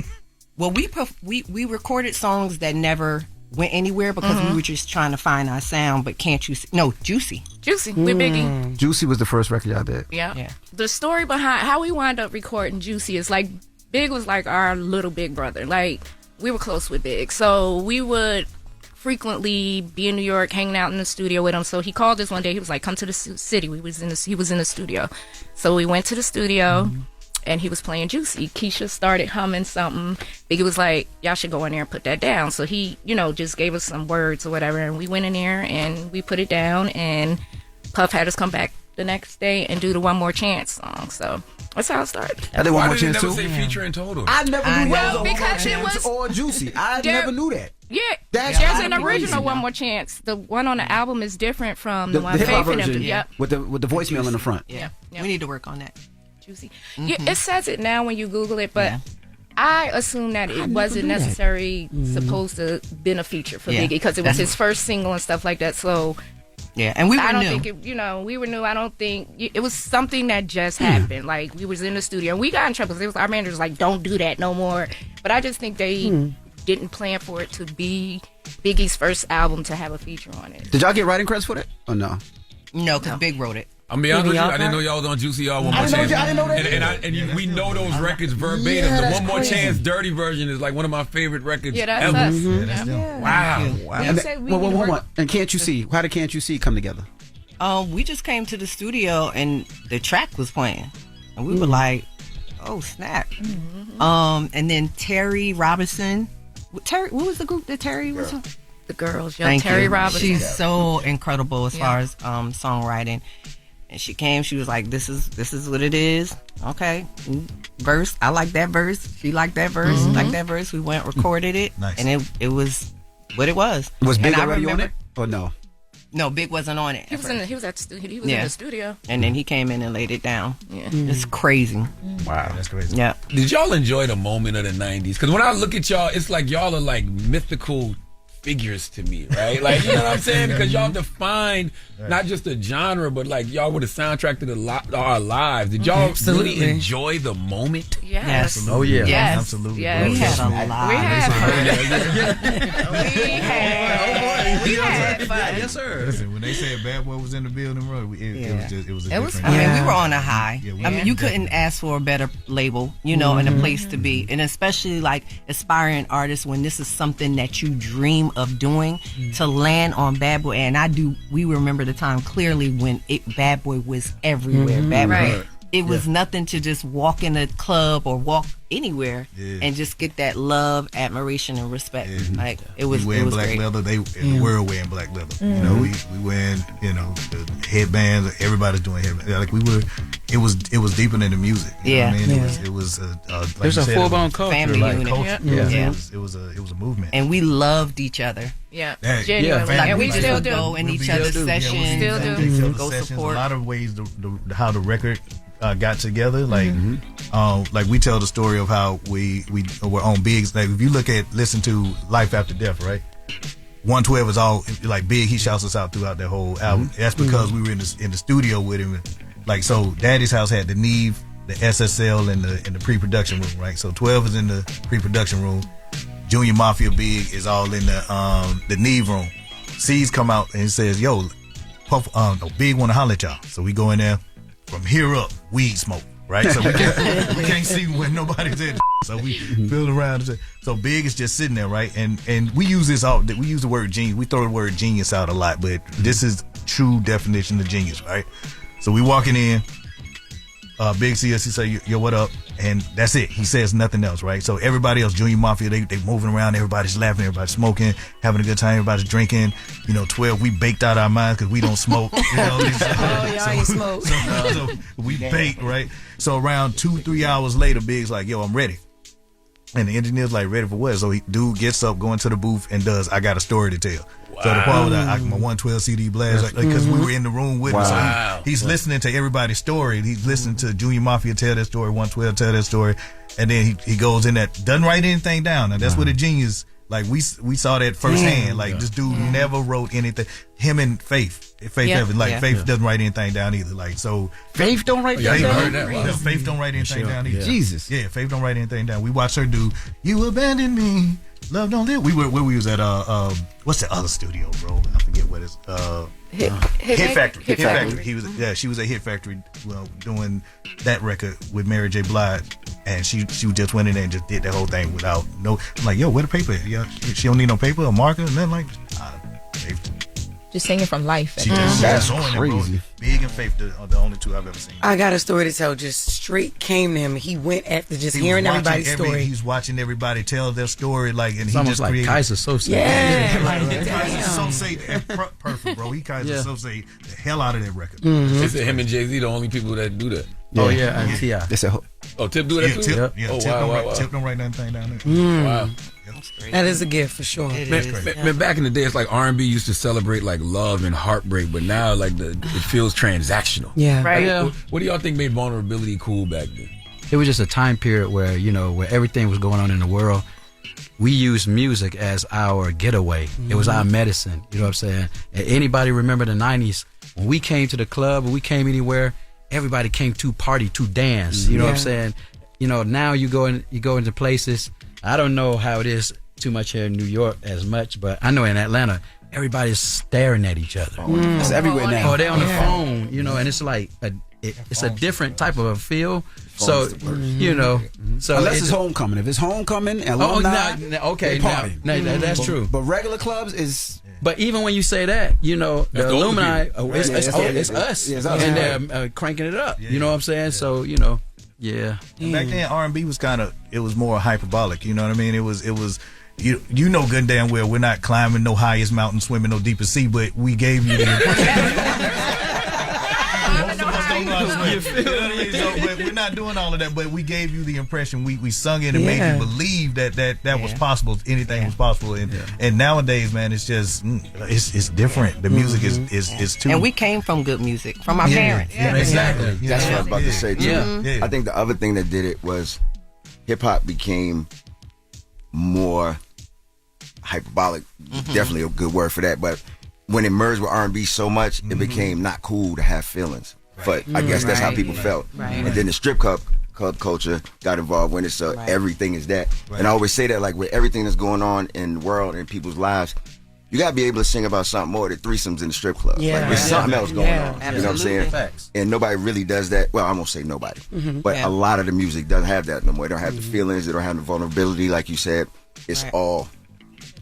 Well, we recorded songs that never went anywhere because we were just trying to find our sound. But can't you see? No, Juicy with Biggie. Juicy was the first record y'all did. Yeah. The story behind how we wound up recording Juicy is like Big was like our little big brother. Like we were close with Big, so we would frequently be in New York hanging out in the studio with him. So he called us one day. He was like, come to the city. He was in the studio. So we went to the studio and he was playing Juicy. Keisha started humming something. Biggie was like, y'all should go in there and put that down. So he, just gave us some words or whatever. And we went in there and we put it down, and Puff had us come back the next day and do the One More Chance song. So that's how it started. I did One More Chance too. Say feature in total. I never knew well, that was because it was or Juicy. I never knew that. Yeah, That's there's an original One More Chance. The one on the album is different from the one hip-hop Faith and version. them. Yep. With the voicemail in the front. Yeah. We need to work on that. Juicy. Yeah, it says it now when you Google it, but I assume that it wasn't necessarily supposed to been a feature for Biggie because it was his first single and stuff like that. So yeah, and we were I don't new. think it, we were new. I don't think it was something that just happened. Like we was in the studio and we got in trouble. It was our manager was like, "Don't do that no more." But I just think they didn't plan for it to be Biggie's first album to have a feature on it. Did y'all get writing credits for that or no? No, because Big wrote it. I'm be honest with you, I didn't know y'all was on Juicy Y'all One More Chance. I didn't know that. We know those records verbatim. The One More Chance Dirty version is like one of my favorite records that's ever. us. Wow. Hold on. And Can't You See? How did Can't You See come together? We just came to the studio and the track was playing, and we were like, "Oh snap!" And then Terry Robinson. What was the group that Terry was on? The girls, Terry Robinson. She's so incredible as far as songwriting. And she came, she was like, this is what it is. Okay. Verse. I like that verse. She liked that verse. Like that verse. We went, recorded it. Nice. And it was what it was. Was Big already on it? Or no? No, Big wasn't on it. He was in the studio. And then he came in and laid it down. Yeah. It's crazy. Wow. That's crazy. Yeah. Did y'all enjoy the moment of the 90s? Because when I look at y'all, it's like y'all are like mythical figures to me, right? Like, you know what I'm saying? Because y'all defined not just a genre, but like y'all were the soundtrack to our lives. Did y'all really enjoy the moment? Yes. Oh yeah. Yes. Absolutely. Yes. We had a lot. We had fun. Yes, sir. Listen, when they said Bad Boy was in the building, bro, it was a different. I mean, we were on a high. Yeah, I mean, you couldn't ask for a better label, and a place to be, and especially like aspiring artists when this is something that you dream of doing, to land on Bad Boy. And we remember the time clearly when Bad Boy was everywhere. Bad Boy. It was nothing to just walk in a club or walk anywhere and just get that love, admiration, and respect. Like it was. We wearing black great. leather. The world wearing black leather. You know, we wearing the headbands. Everybody's doing headbands. Like we were. It was deeper than the music. You know what I mean? It was like there's a full blown culture, family unit. Culture. Yeah. It was a movement. And we loved each other. Yeah, genuinely. And we still do. Go in each other's sessions. Still do. Go support. A lot of ways how the record got together. Like like we tell the story of how we were on Big's. Like if you listen to Life After Death, right? 112 is all like Big. He shouts us out throughout that whole album. That's because we were in the studio with him. Like so, Daddy's House had the Neve, the SSL, and the pre-production room, right? So 12 is in the pre-production room. Junior Mafia Big is all in the Neve room. C's come out and says, "Yo, Puff, Big want to holler at y'all." So we go in there. From here up, weed smoke. right? So we can't see when nobody's at. So we feel around. So Big is just sitting there, right? And we use this all. We use the word genius. We throw the word genius out a lot, but this is true definition of genius, right? So we walking in. Big sees us, he say, yo, what up? And that's it. He says nothing else, right? So everybody else, Junior Mafia, they moving around, everybody's laughing, everybody's smoking, having a good time, everybody's drinking. 12, we baked out our minds because we don't smoke. Y'all ain't smoke. So we baked, right? So around 2-3 hours later, Big's like, yo, I'm ready. And the engineer's like, ready for what? So dude gets up, going to the booth and does, I got a story to tell. Wow. So the part with my 112 CD blast, because we were in the room with him. So he's listening to everybody's story. He's listening to Junior Mafia tell that story, 112 tell that story. And then he goes in that, doesn't write anything down. And that's what a genius, like we saw that firsthand. Like this dude never wrote anything. Him and Faith doesn't write anything down either. Like so, Faith don't write anything down. No, Faith don't write anything down either. Jesus, Faith don't write anything down. We watched her do "You Abandoned Me, Love Don't Live." We was at what's the other studio, bro? I forget what it's Hit Factory. Hit Factory. She was at Hit Factory doing that record with Mary J. Blige, and she just went in there and just did that whole thing without no. I'm like, yo, where the paper? Yeah, she don't need no paper or marker, nothing like. Just singing from life. That's crazy. Big and Faith are the only two I've ever seen. I got a story to tell. Just straight came to him. He went after just hearing everybody's story. He's watching everybody tell their story, like, and it's he almost just like created. Kaiser Sose. Kaiser Sose, perfect, bro. He Kaiser Sose the hell out of that record. Is it him and Jay-Z the only people that do that? Oh yeah, and T.I. Tip do that too? Tip, wow. Tip don't write nothing down there. Wow. That is a gift for sure. Man, back in the day, it's like R&B used to celebrate like love and heartbreak, but now like it feels transactional. Yeah, right. Yeah. What do y'all think made vulnerability cool back then? It was just a time period where where everything was going on in the world. We used music as our getaway. It was our medicine. You know what I'm saying? And anybody remember the 90s when we came to the club, when we came anywhere, everybody came to party, to dance. You know what I'm saying? Now you go into places. I don't know how it is too much here in New York as much, but I know in Atlanta, everybody's staring at each other. It's everywhere now. Oh, they're on the phone, and it's like it's a different type of a feel. So, so unless it's homecoming. If it's homecoming, alumni, okay, now that's true. But regular clubs is. But even when you say that, the alumni, it's us, and they're cranking it up. You know what I'm saying? So, yeah. Back then, R&B was it was more hyperbolic. You know what I mean? It was. You know good and damn well we're not climbing no highest mountain, swimming no deepest sea, but we gave you the most of us don't know how to swim. You feel what I mean? So, we're not doing all of that, but we gave you the impression. We sung it and made you believe that was possible. Anything was possible. And nowadays, man, it's just it's different. The music is too. And we came from good music from our parents. Yeah, exactly. That's what I was about to say too. I think the other thing that did it was hip hop became more hyperbolic. Definitely a good word for that. But when it merged with R&B so much, it became not cool to have feelings. But I guess that's how people felt. And then the strip club culture got involved when it, so everything is that. And I always say that, like, with everything that's going on in the world and people's lives, you gotta be able to sing about something more than threesomes in the strip club. Like, there's something else going on. Absolutely. You know what I'm saying? Facts. And nobody really does that. Well, I won't say nobody, but a lot of the music doesn't have that no more. They don't have the feelings. They don't have the vulnerability, like you said. It's all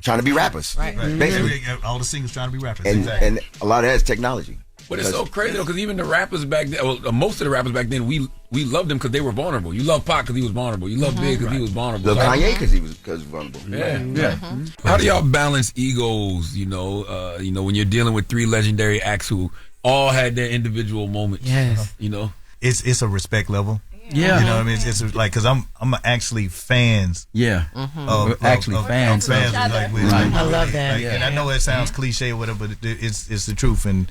trying to be rappers. Basically. All the singers trying to be rappers. And a lot of that is technology. But it's so crazy though, because even the rappers back then, most of the rappers back then, we loved them because they were vulnerable. You love Pac because he was vulnerable. You love Big because he was vulnerable. Love Kanye because he was vulnerable. Yeah. How do y'all balance egos? When you're dealing with three legendary acts who all had their individual moments. Yes. It's a respect level. Yeah, you know what I mean. It's like because I'm actually fans. Yeah, of fans. I love that. And I know it sounds cliche or whatever, but it's the truth. And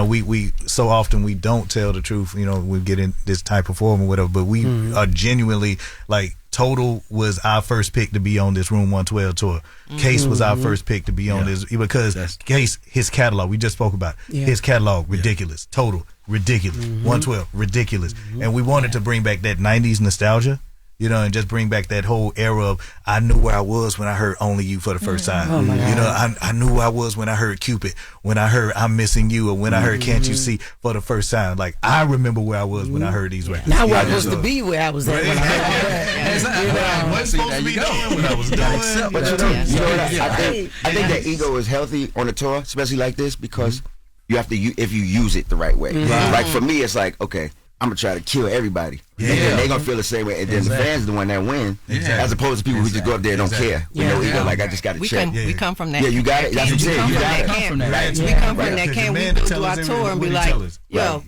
we so often we don't tell the truth. We get in this type of form or whatever, but we are genuinely like. Total was our first pick to be on this Room 112 tour. Case was our first pick to be on this because Case, his catalog, we just spoke about his catalog, ridiculous. Total, ridiculous. 112, ridiculous. And we wanted to bring back that 90s nostalgia. you know, and just bring back that whole era of I knew where I was when I heard Only You for the first time. Oh my God. You know, I knew where I was when I heard Cupid, when I heard I'm Missing You, or when I heard Can't You See for the first time. Like, I remember where I was when I heard these records. Now I'm supposed to be where I was at when I heard that. I wasn't supposed to be doing what I was doing. But I think that ego is healthy on a tour, especially like this, because you have to, if you use it the right way. Like for me, it's like, okay, I'm gonna try to kill everybody, and then they're gonna feel the same way, and then the fans are the one that win, as opposed to people who just go up there and don't care. You know, ego, like I just got to check. We come from that. Yeah, you got it. That's what I'm saying. You got it. We come from that camp. We go through our tour and be like, yo,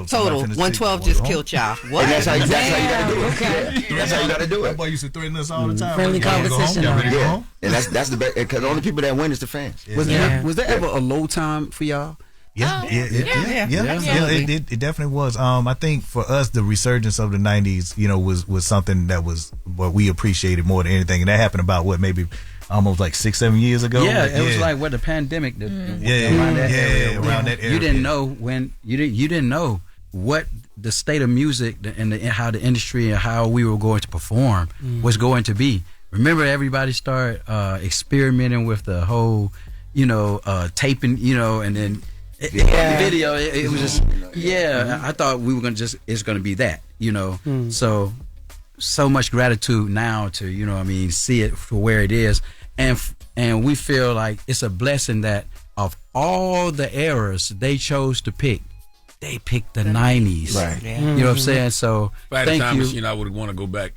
total 112 just killed y'all. What? And that's how you gotta do it. That's how you gotta do it. That boy used to threaten us all the time. Friendly conversation. Yeah, and that's the best, because the only people that win is the fans. Was there ever a low time for y'all? Yeah, it definitely was. I think for us, the resurgence of the '90s, you know, was something that was what we appreciated more than anything, and that happened about maybe almost like 6-7 years ago. Yeah, it was like the pandemic. Around that area. You didn't know when you didn't know what the state of music and how the industry and how we were going to perform was going to be. Remember, everybody started experimenting with the whole, taping, and then. Video, it was just I thought we were gonna it's gonna be that, so much gratitude now to see it for where it is, and we feel like it's a blessing that of all the eras they chose to pick, they picked the 90s. Right. You know what I'm saying? So if I had a time machine, I would want to go back.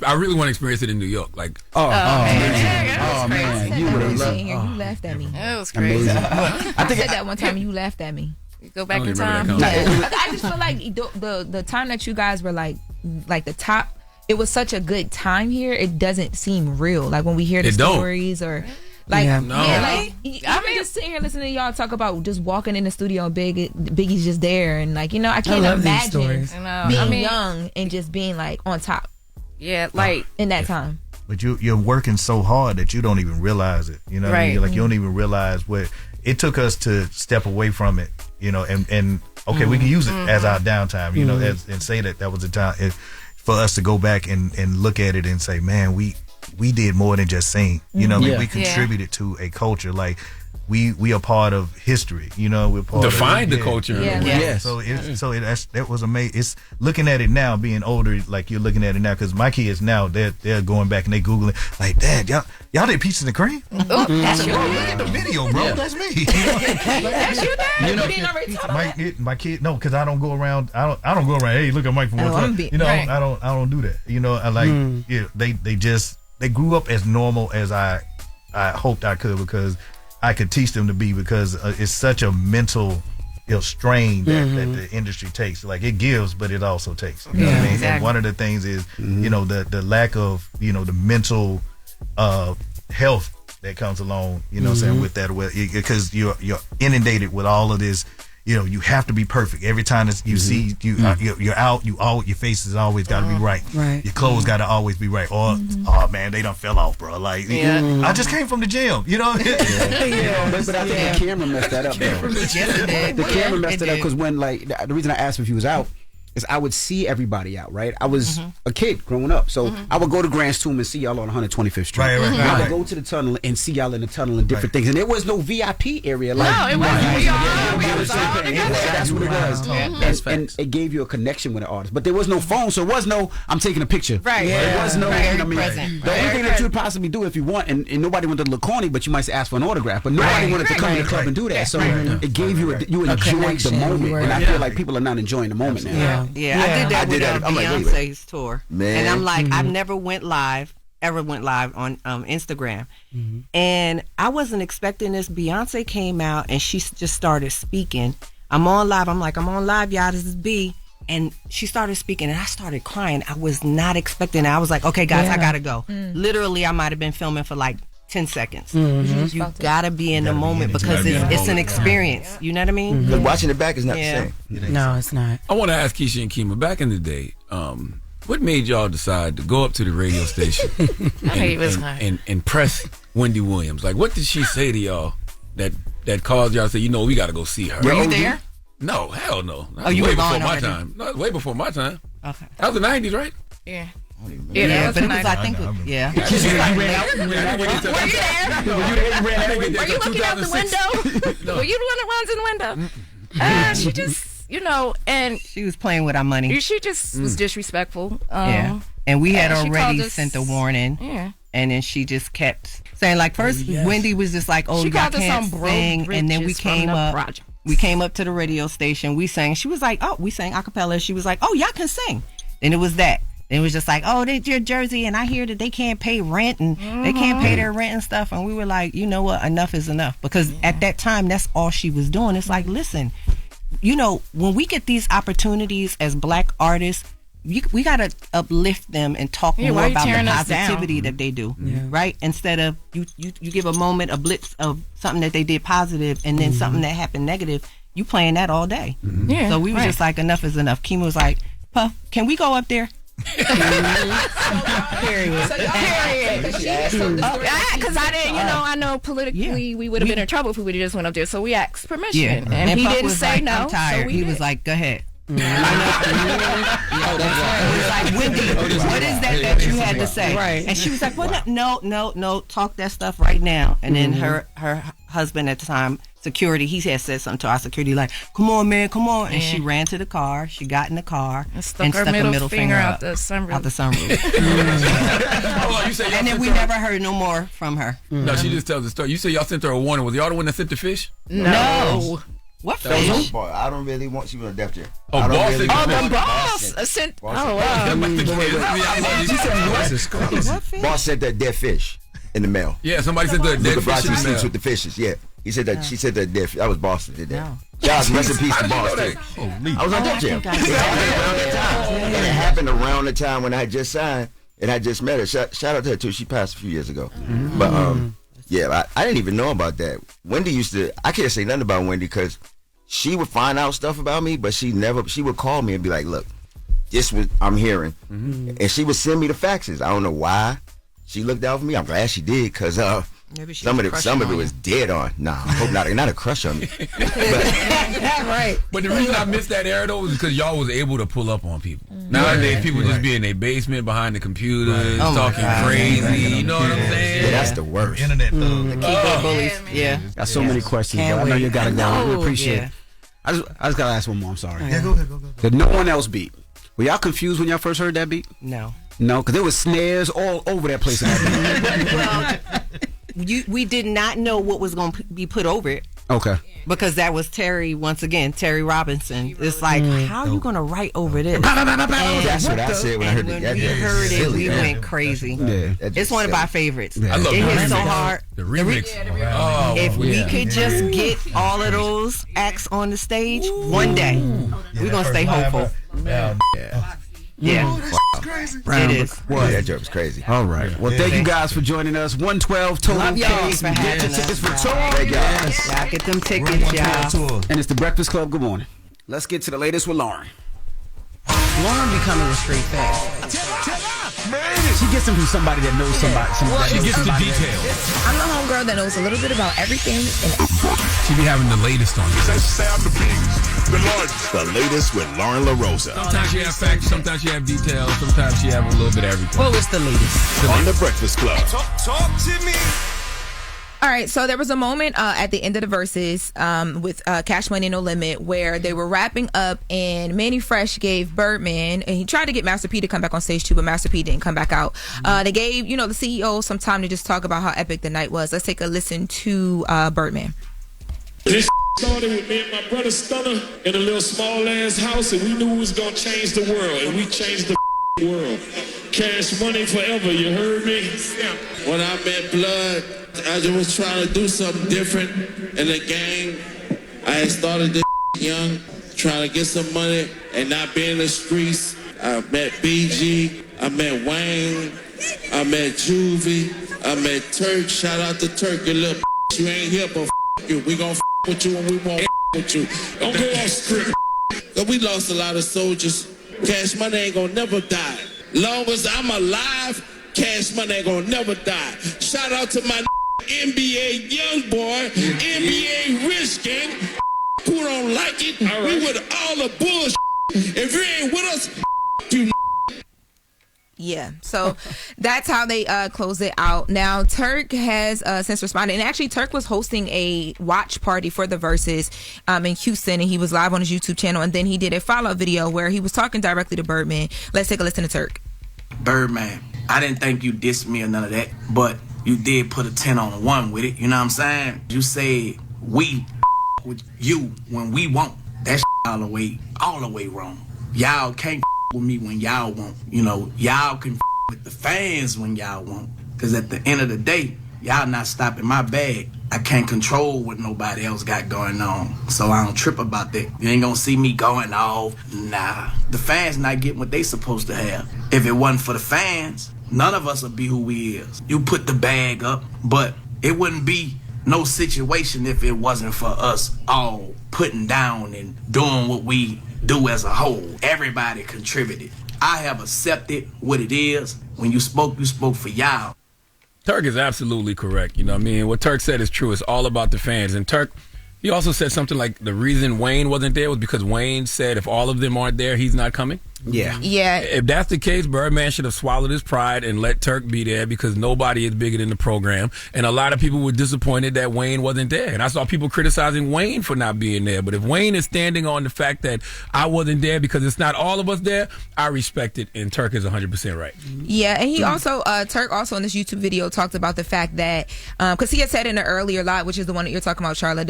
I really want to experience it in New York. Like, man, you would have loved. You laughed at me. That was crazy. I said that one time. You laughed at me. Go back in time. I just feel like the time that you guys were like the top. It was such a good time here. It doesn't seem real. Like when we hear the stories or. Like, I've been just sitting here listening to y'all talk about just walking in the studio and Biggie's just there, and I can't imagine being young and just being like on top. Yeah, like in that time. But you're working so hard that you don't even realize it. You know what I mean? Like you don't even realize what it took us to step away from it. And okay, we can use it as our downtime. And say that was a time for us to go back and look at it and say, man, we did more than just sing. We contributed to a culture. Like we are part of history. We're part defined the culture. So that was amazing. It's looking at it now, being older, like you're looking at it now, because my kids now they're going back and they Googling like, Dad, y'all did Peaches and Cream? That's you. Look at the video, bro. That's me. That's you, Dad. My kid, no, because I don't go around. I don't go around. Hey, look at Mike from one time. I don't do that. I like they grew up as normal as I hoped I could, because I could teach them to be, because it's such a mental strain that the industry takes. Like it gives, but it also takes. You know what I mean? Exactly. And one of the things is the lack of the mental health that comes along. You know what I'm saying, with that, because you're inundated with all of this. You have to be perfect every time you see you're out. Your face has always got to be right. Your clothes got to always be right. Or oh man, they done fell off, bro. Like I just came from the gym. But I think the camera messed that up. The camera messed it up because when the reason I asked if he was out is I would see everybody out, right? I was a kid growing up, so I would go to Grant's Tomb and see y'all on 125th Street. I would go to the tunnel and see y'all in the tunnel and different things, and there was no VIP area. No, it wasn't. That's what it was. And it gave you a connection with an artist, but there was no phone, so it was no I'm taking a picture. Right. There was no. The only thing that you would possibly do if you want, and nobody wanted to look corny, but you might ask for an autograph, but nobody wanted to come to the club and do that. So it gave you you enjoyed the moment, and I feel like people are not enjoying the moment now. I did that with Beyonce's tour. Man. And I'm like, I never ever went live on Instagram. And I wasn't expecting this. Beyonce came out and she just started speaking. I'm on live. I'm like, I'm on live, y'all. This is B. And she started speaking and I started crying. I was not expecting it. I was like, okay, guys, I gotta go. Literally, I might have been filming for like 10 seconds. You gotta be in the moment because it's an experience. You know what I mean? But watching it back is not the same. No, it's not. I want to ask Keisha and Kima, back in the day, what made y'all decide to go up to the radio station and press Wendy Williams? Like, what did she say to y'all that caused y'all to say, we got to go see her? Were you there? No, hell no. You way were before gone my already. time. No, way before my time. Okay. That was the 90s, right? Yeah. Yeah, that was but the it was, night. I think, yeah. Were you there? Were you looking out the window? Were you the one that runs in the window? She just, and she was playing with our money. She just was disrespectful. Yeah, and we had she already called us- sent a warning. Yeah. And then she just kept saying, like, first Wendy was just like, "Oh, She y'all called us can't some broke sing," and then we bitches from came the up. project. We came up to the radio station. We sang. She was like, "Oh, we sang a cappella." She was like, "Oh, y'all can sing." Then it was that. Then it was just like, "Oh, they're Jersey, and I hear that they can't pay rent and they can't pay their rent and stuff." And we were like, "You know what? Enough is enough." Because at that time, that's all she was doing. It's like, listen, when we get these opportunities as Black artists, we gotta uplift them and talk Yeah, more why you about the tearing us down? positivity that they do, right? Instead of you give a moment, a blitz of something that they did positive, and then something that happened negative. You playing that all day. Yeah, so we were just like, enough is enough. Kima was like, Puff, can we go up there? Period. Because I didn't, I know politically we would have been in trouble if we would have just went up there. So we asked permission, Yeah, and he Puff didn't was say like, no. I'm tired. So we He did. was like, go ahead. It was like, Wendy, what is that you had to say? Right. And she was like, well, no, talk that stuff right now. And then her husband at the time, security, he had said something to our security like, come on, man, come on. And she ran to the car. She got in the car and stuck her a middle finger up out the sunroof. Out the sunroof. And then we never heard no more from her. No, she just tells the story. You say y'all sent her a warning. Was y'all the one that sent the fish? No. What fish? I don't really want. She was a deaf chair. Oh, I don't boss really sent want- the fish. Boss sent. Boss Oh wow. Boss sent that dead fish in the mail. Yeah, somebody sent the dead Lugo brought fish in some the mail. seats with the fishes. Yeah, he said that. She said that dead. That was Boss that did that. Guys, rest in peace to Boss too. I was on deaf chair. And it happened around the time when I had just signed and I just met her. Shout out to her too. She passed a few years ago. But yeah, I didn't even know about that. Wendy used to. I can't say nothing about Wendy because she would find out stuff about me, but she would call me and be like, look, this was I'm hearing. And she would send me the faxes. I don't know why she looked out for me. I'm glad she did because some of it was dead on. Nah, I hope not a crush on me. Right. But the reason I missed that era though was because y'all was able to pull up on people. Nowadays people just be in their basement behind the computers talking crazy. You know what I'm saying? Yeah, that's the worst. Internet though. The keyboard bullies. Yeah. Got so many questions, Can't but I know wait. you gotta go. We appreciate Yeah. it. I just gotta ask one more. I'm sorry. Yeah, go ahead. The No One Else beat. Were y'all confused when y'all first heard that beat? No. No, because there was snares all over that place. We did not know what was going to be put over it. Okay. Because that was Terry Robinson. It's like, how are you going to write over this? That's what I said when I heard when that. we heard it, we went crazy. Yeah. It's one of our favorites. I love It the hit so remix. hard. The remix. Oh, If we yeah. could just get all of those acts on the stage one day, we're going to stay hopeful. Yeah. Round It is. What? That joke was crazy. All right. Well, thank you guys for joining us. 112 Total Love y'all Case. for Get your having tickets for us. tour. Y'all get them tickets, y'all. And it's the Breakfast Club. Good morning. Let's get to the latest with Loren. Lauren becoming a street fag. She gets them from somebody that knows somebody. She gets the details. I'm the homegirl that knows a little bit about everything. And She be having the latest on this. The latest with Loren LoRosa. Sometimes she have facts, sometimes she have details, sometimes she have a little bit of everything. What was the latest? On the Breakfast Club. Talk to me. all right, so there was a moment at the end of the verses with Cash Money No Limit where they were wrapping up and Manny Fresh gave Birdman, and he tried to get Master P to come back on stage too, but Master P didn't come back out. They gave, the CEO some time to just talk about how epic the night was. Let's take a listen to Birdman. This started with me and my brother Stunner in a little small ass house, and we knew we was gonna change the world, and we changed the world. Cash Money forever, you heard me? When I met Blood, I just was trying to do something different in the game. I had started this young, trying to get some money and not be in the streets. I met BG, I met Wayne, I met Juvie, I met Turk. Shout out to Turk, you little you ain't here, but you. We gon' with you and we won't with you. Don't go off script. Cause we lost a lot of soldiers. Cash Money ain't gonna never die. Long as I'm alive, Cash Money ain't gonna never die. Shout out to my NBA young boy, NBA rich gang, who don't like it. We with all the bullshit. If you ain't with us, you. Yeah, so that's how they close it out. Now, Turk has since responded, and actually Turk was hosting a watch party for the Verses in Houston, and he was live on his YouTube channel, and then he did a follow-up video where he was talking directly to Birdman. Let's take a listen to Turk. Birdman, I didn't think you dissed me or none of that, but you did put a 10 on a 1 with it, you know what I'm saying? You say we with you when we won't. That's all the way wrong. Y'all can't with me when y'all won't. You know, y'all can with the fans when y'all won't. Because at the end of the day, y'all not stopping my bag. I can't control what nobody else got going on. So I don't trip about that. You ain't gonna see me going off. Nah. The fans not getting what they supposed to have. If it wasn't for the fans, none of us would be who we is. You put the bag up, but it wouldn't be no situation if it wasn't for us all putting down and doing what we do as a whole. Everybody contributed. I have accepted what it is. When you spoke for y'all. Turk is absolutely correct. You know what I mean? What Turk said is true. It's all about the fans. And Turk, he also said something like the reason Wayne wasn't there was because Wayne said if all of them aren't there, he's not coming. Yeah. Yeah. If that's the case, Birdman should have swallowed his pride and let Turk be there because nobody is bigger than the program. And a lot of people were disappointed that Wayne wasn't there. And I saw people criticizing Wayne for not being there. But if Wayne is standing on the fact that I wasn't there because it's not all of us there, I respect it. And Turk is 100% right. Yeah. And he also, Turk also in this YouTube video talked about the fact that, because he had said in an earlier live, which is the one that you're talking about, Charla,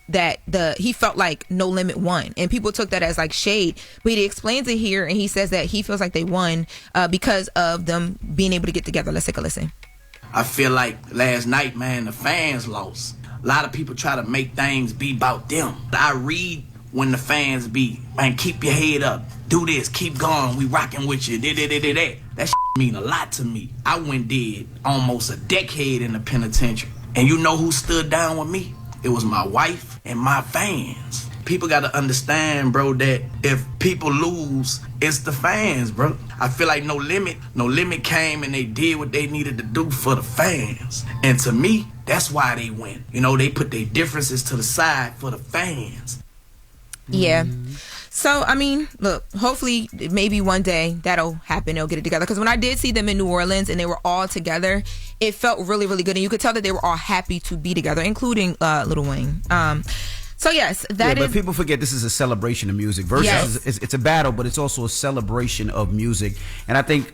that he felt like No Limit won. And people took that as like shade. But he explains it here. And he says that he feels like they won because of them being able to get together. Let's take a listen. I feel like last night, man, the fans lost. A lot of people try to make things be about them. I read when the fans be, man, keep your head up. Do this. Keep going. We rocking with you. That shit mean a lot to me. I went did almost a decade in the penitentiary. And you know who stood down with me? It was my wife and my fans. People got to understand, bro, that if people lose, it's the fans, bro. I feel like No Limit came and they did what they needed to do for the fans. And to me, that's why they win. You know, they put their differences to the side for the fans. Yeah. So, I mean, look, hopefully, maybe one day that'll happen. They'll get it together. Because when I did see them in New Orleans and they were all together, it felt really, really good. And you could tell that they were all happy to be together, including Lil Wayne. So yes, that is. But people forget this is a celebration of music. Versus, it's a battle, but it's also a celebration of music. And I think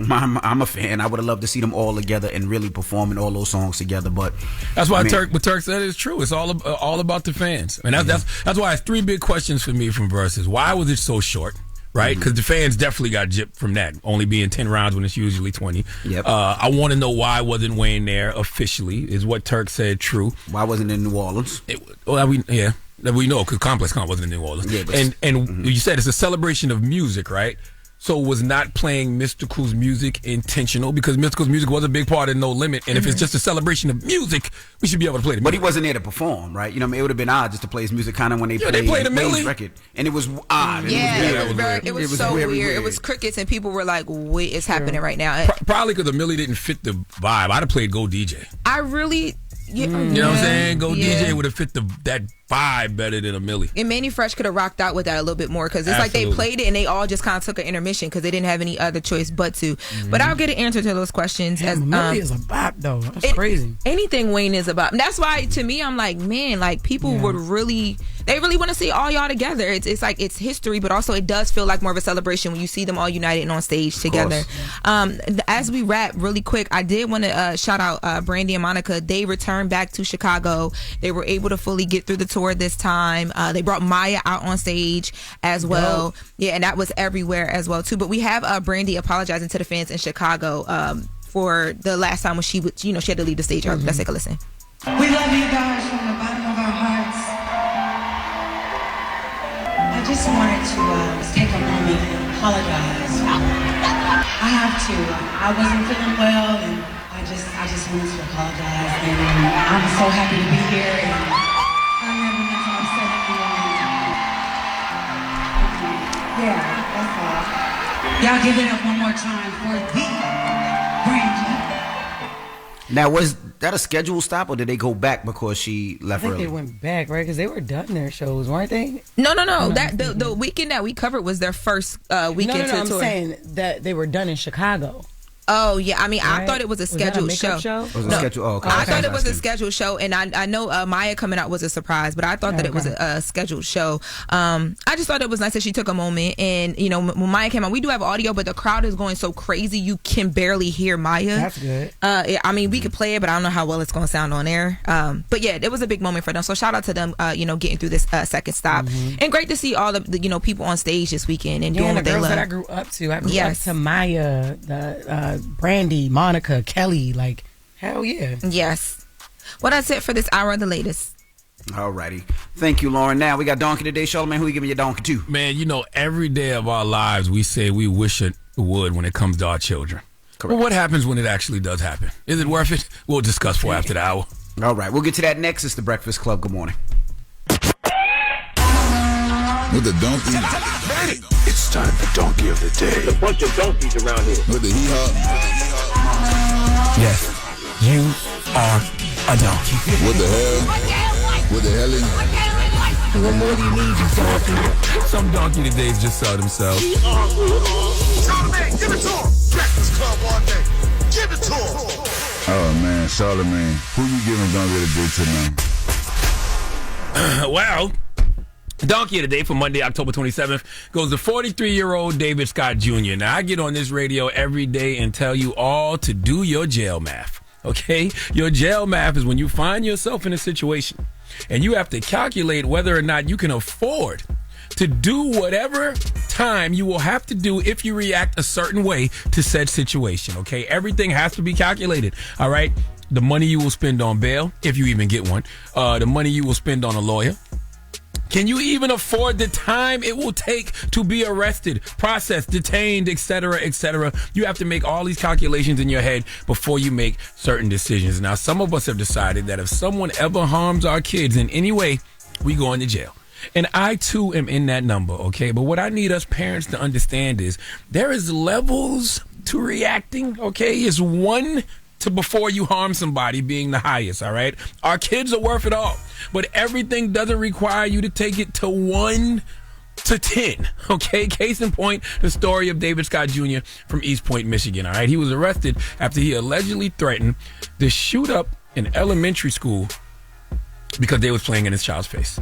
I'm a fan. I would have loved to see them all together and really performing all those songs together. But that's why what Turk said is true. It's all about the fans. And that's why it's 3 big questions for me from Versus. Why was it so short? Right, because the fans definitely got gypped from that, only being 10 rounds when it's usually 20. Yep. I want to know why wasn't Wayne there officially, is what Turk said true. Why wasn't it in New Orleans? We know, because Complex Con wasn't in New Orleans. Yeah, and you said it's a celebration of music, right? So was not playing Mystikal's music intentional? Because Mystikal's music was a big part of No Limit. And if it's just a celebration of music, we should be able to play the music. But he wasn't there to perform, right? You know, I mean, it would have been odd just to play his music kind of when they played a Wayne's record. And it was odd. It was so weird. It was crickets and people were like, wait, it's happening right now. Probably because the Millie didn't fit the vibe. I'd have played Go DJ. I really... You know what I'm saying? Go DJ would have fit that vibe better than a Millie. And Manny Fresh could have rocked out with that a little bit more because it's like they played it and they all just kind of took an intermission because they didn't have any other choice but to. But I'll get an answer to those questions. Millie is a bop though. That's crazy. Anything Wayne is about. And that's why to me I'm like, man, like people would really want to see all y'all together. It's like it's history, but also it does feel like more of a celebration when you see them all united and on stage together. As we wrap really quick, I did want to shout out Brandy and Monica. They returned back to Chicago. They were able to fully get through the tour this time. They brought Maya out on stage as well. Yeah, and that was everywhere as well too. But we have Brandy apologizing to the fans in Chicago for the last time when she would, she had to leave the stage. Let's take a listen. We love you guys from the bottom of our hearts. I just wanted to take a moment and apologize. I have to. I wasn't feeling well and I just wanted to apologize, and I'm so happy to be here, and I never meant to upset anyone. Yeah, that's all. Y'all give it up one more time for the Brandy. Now, was that a scheduled stop, or did they go back because she left I think early? they went back, right? Because they were done their shows, weren't they? No. That the weekend that we covered was their first weekend. I'm saying that they were done in Chicago. Oh yeah, I mean, Right? I thought it was a Was that a scheduled makeup show? Was it a schedule? Oh, okay. I thought it was a scheduled show, and I know Maya coming out was a surprise, but I thought that it was a scheduled show. I just thought it was nice that she took a moment, and you know, when Maya came out, we do have audio, but the crowd is going so crazy you can barely hear Maya. That's good. I mean, we could play it, but I don't know how well it's going to sound on air. But yeah, it was a big moment for them. So shout out to them, getting through this second stop, and great to see all the people on stage this weekend and doing the what they girls love. that I grew up to. I grew up to Maya, Brandy, Monica, Kelly, like, hell yeah. Yes. Well, that's it for this hour of the latest. Alrighty. Thank you, Lauren. Now we got Donkey today. Charlamagne, who you giving your donkey to? Man, every day of our lives we say we wish it would when it comes to our children. Correct. Well, what happens when it actually does happen? Is it worth it? We'll discuss for after the hour. All right. We'll get to that next. It's the Breakfast Club. Good morning. With the donkey. It's time for Donkey of the Day. There's a bunch of donkeys around here. With the hee-haw. Yes, you are a donkey. What the hell? What the hell? What more do you need, you donkey? Some donkey todays just sell themselves. Charlamagne, give it to him. Breakfast Club all day. Give it to him. Oh, man, Charlamagne. Who you giving Donkey of the Day to now? Well, Donkey of the Day for Monday, October 27th goes to 43-year-old David Scott Jr. Now, I get on this radio every day and tell you all to do your jail math, okay? Your jail math is when you find yourself in a situation and you have to calculate whether or not you can afford to do whatever time you will have to do if you react a certain way to said situation, okay? Everything has to be calculated, all right? The money you will spend on bail, if you even get one, the money you will spend on a lawyer. Can you even afford the time it will take to be arrested, processed, detained, etc., etc.? You have to make all these calculations in your head before you make certain decisions. Now, some of us have decided that if someone ever harms our kids in any way, we go into jail. And I, too, am in that number, okay? But what I need us parents to understand is there is levels to reacting, okay? It's 1 to before you harm somebody being the highest, all right? Our kids are worth it all. But everything doesn't require you to take it to 1 to 10, okay? Case in point, the story of David Scott Jr. from East Point, Michigan, all right? He was arrested after he allegedly threatened to shoot up an elementary school because they was playing in his child's face.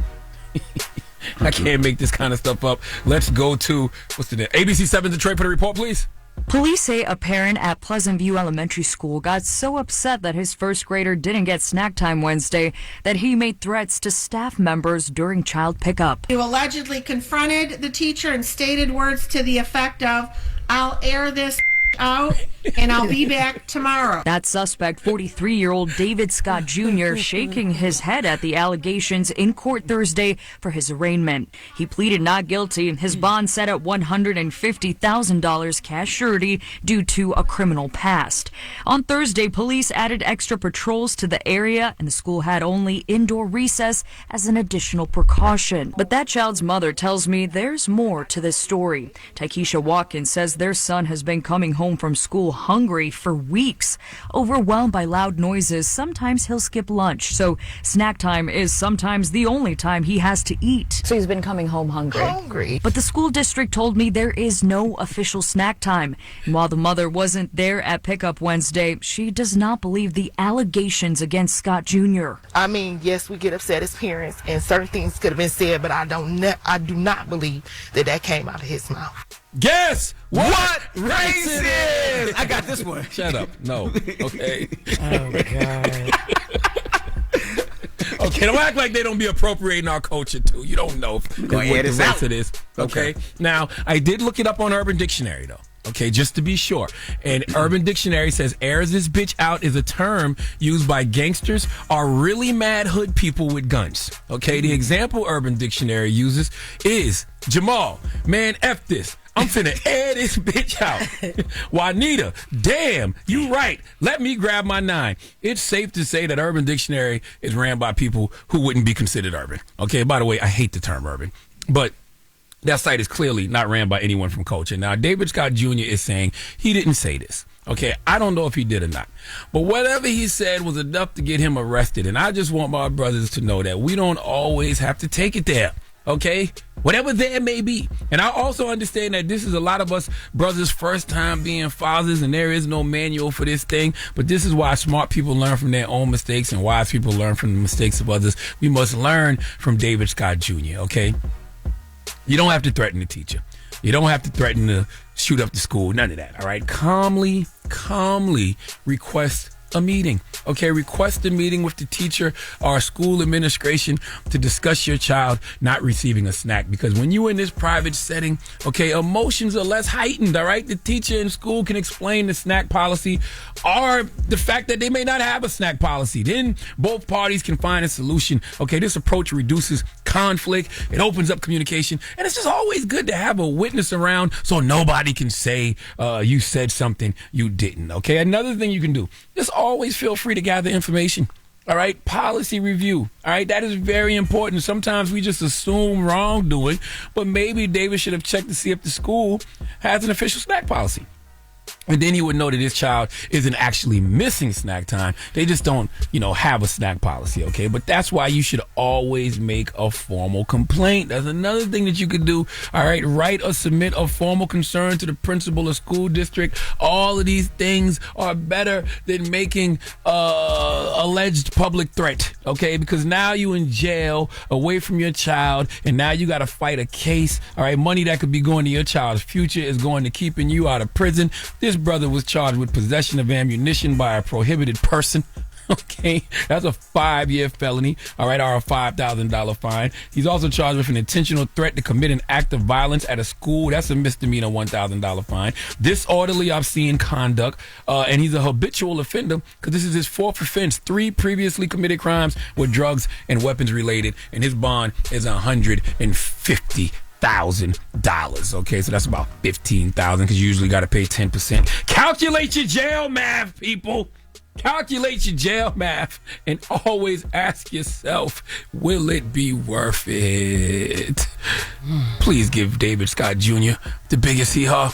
I can't make this kind of stuff up. Let's go to, what's the name? ABC 7 Detroit for the report, please. Police say a parent at Pleasant View Elementary School got so upset that his first grader didn't get snack time Wednesday that he made threats to staff members during child pickup. He allegedly confronted the teacher and stated words to the effect of, "I'll air this out and I'll be back tomorrow." That suspect, 43-year-old David Scott Jr., shaking his head at the allegations in court Thursday for his arraignment. He pleaded not guilty, his bond set at $150,000 cash surety due to a criminal past. On Thursday, police added extra patrols to the area, and the school had only indoor recess as an additional precaution. But that child's mother tells me there's more to this story. Takeisha Watkins says their son has been coming home from school hungry for weeks. Overwhelmed by loud noises, sometimes he'll skip lunch, so snack time is sometimes the only time he has to eat. So he's been coming home hungry. But the school district told me there is no official snack time. And while the mother wasn't there at pickup Wednesday, she does not believe the allegations against Scott Jr. I mean, yes, we get upset as parents, and certain things could have been said, but I do not believe that came out of his mouth. Guess what race it is? I got this one. Shut up. No. Okay. Oh, God. Okay, don't act like they don't be appropriating our culture, too. You don't know what the race it is. Okay? Now, I did look it up on Urban Dictionary, though. Okay, just to be sure. And Urban Dictionary says, airs this bitch out is a term used by gangsters or really mad hood people with guns. Okay, the example Urban Dictionary uses is, Jamal, man, F this. I'm finna air this bitch out. Juanita, damn, you right. Let me grab my 9. It's safe to say that Urban Dictionary is ran by people who wouldn't be considered urban. Okay, by the way, I hate the term urban. But that site is clearly not ran by anyone from culture. Now, David Scott Jr. is saying he didn't say this. Okay, I don't know if he did or not. But whatever he said was enough to get him arrested. And I just want my brothers to know that we don't always have to take it there. Okay? Whatever there may be. And I also understand that this is a lot of us brothers' first time being fathers, and there is no manual for this thing. But this is why smart people learn from their own mistakes and wise people learn from the mistakes of others. We must learn from David Scott Jr., okay? You don't have to threaten the teacher. You don't have to threaten to shoot up the school. None of that, all right? Calmly request a meeting. Okay, request a meeting with the teacher or school administration to discuss your child not receiving a snack. Because when you're in this private setting, okay, emotions are less heightened, all right? The teacher in school can explain the snack policy or the fact that they may not have a snack policy. Then both parties can find a solution. Okay, this approach reduces conflict. It opens up communication. And it's just always good to have a witness around so nobody can say you said something you didn't. Okay, another thing you can do, just always feel free to gather information. All right, policy review. All right, that is very important. Sometimes we just assume wrongdoing, but maybe David should have checked to see if the school has an official snack policy. And then he would know that his child isn't actually missing snack time. They just don't, have a snack policy, okay? But that's why you should always make a formal complaint. That's another thing that you could do, all right? Write or submit a formal concern to the principal or school district. All of these things are better than making alleged public threat, okay? Because now you in jail, away from your child, and now you got to fight a case, all right? Money that could be going to your child's future is going to keeping you out of prison. This brother was charged with possession of ammunition by a prohibited person. Okay, that's a 5-year felony, all right, or a $5,000 fine. He's also charged with an intentional threat to commit an act of violence at a school. That's a misdemeanor, $1,000 fine. Disorderly, obscene conduct, and he's a habitual offender because this is his 4th offense. 3 previously committed crimes were drugs and weapons related, and his bond is $150,000. Okay, so that's about $15,000 because you usually got to pay 10%. Calculate your jail math, people. Calculate your jail math and always ask yourself, will it be worth it? Please give David Scott Jr. the biggest hee-haw.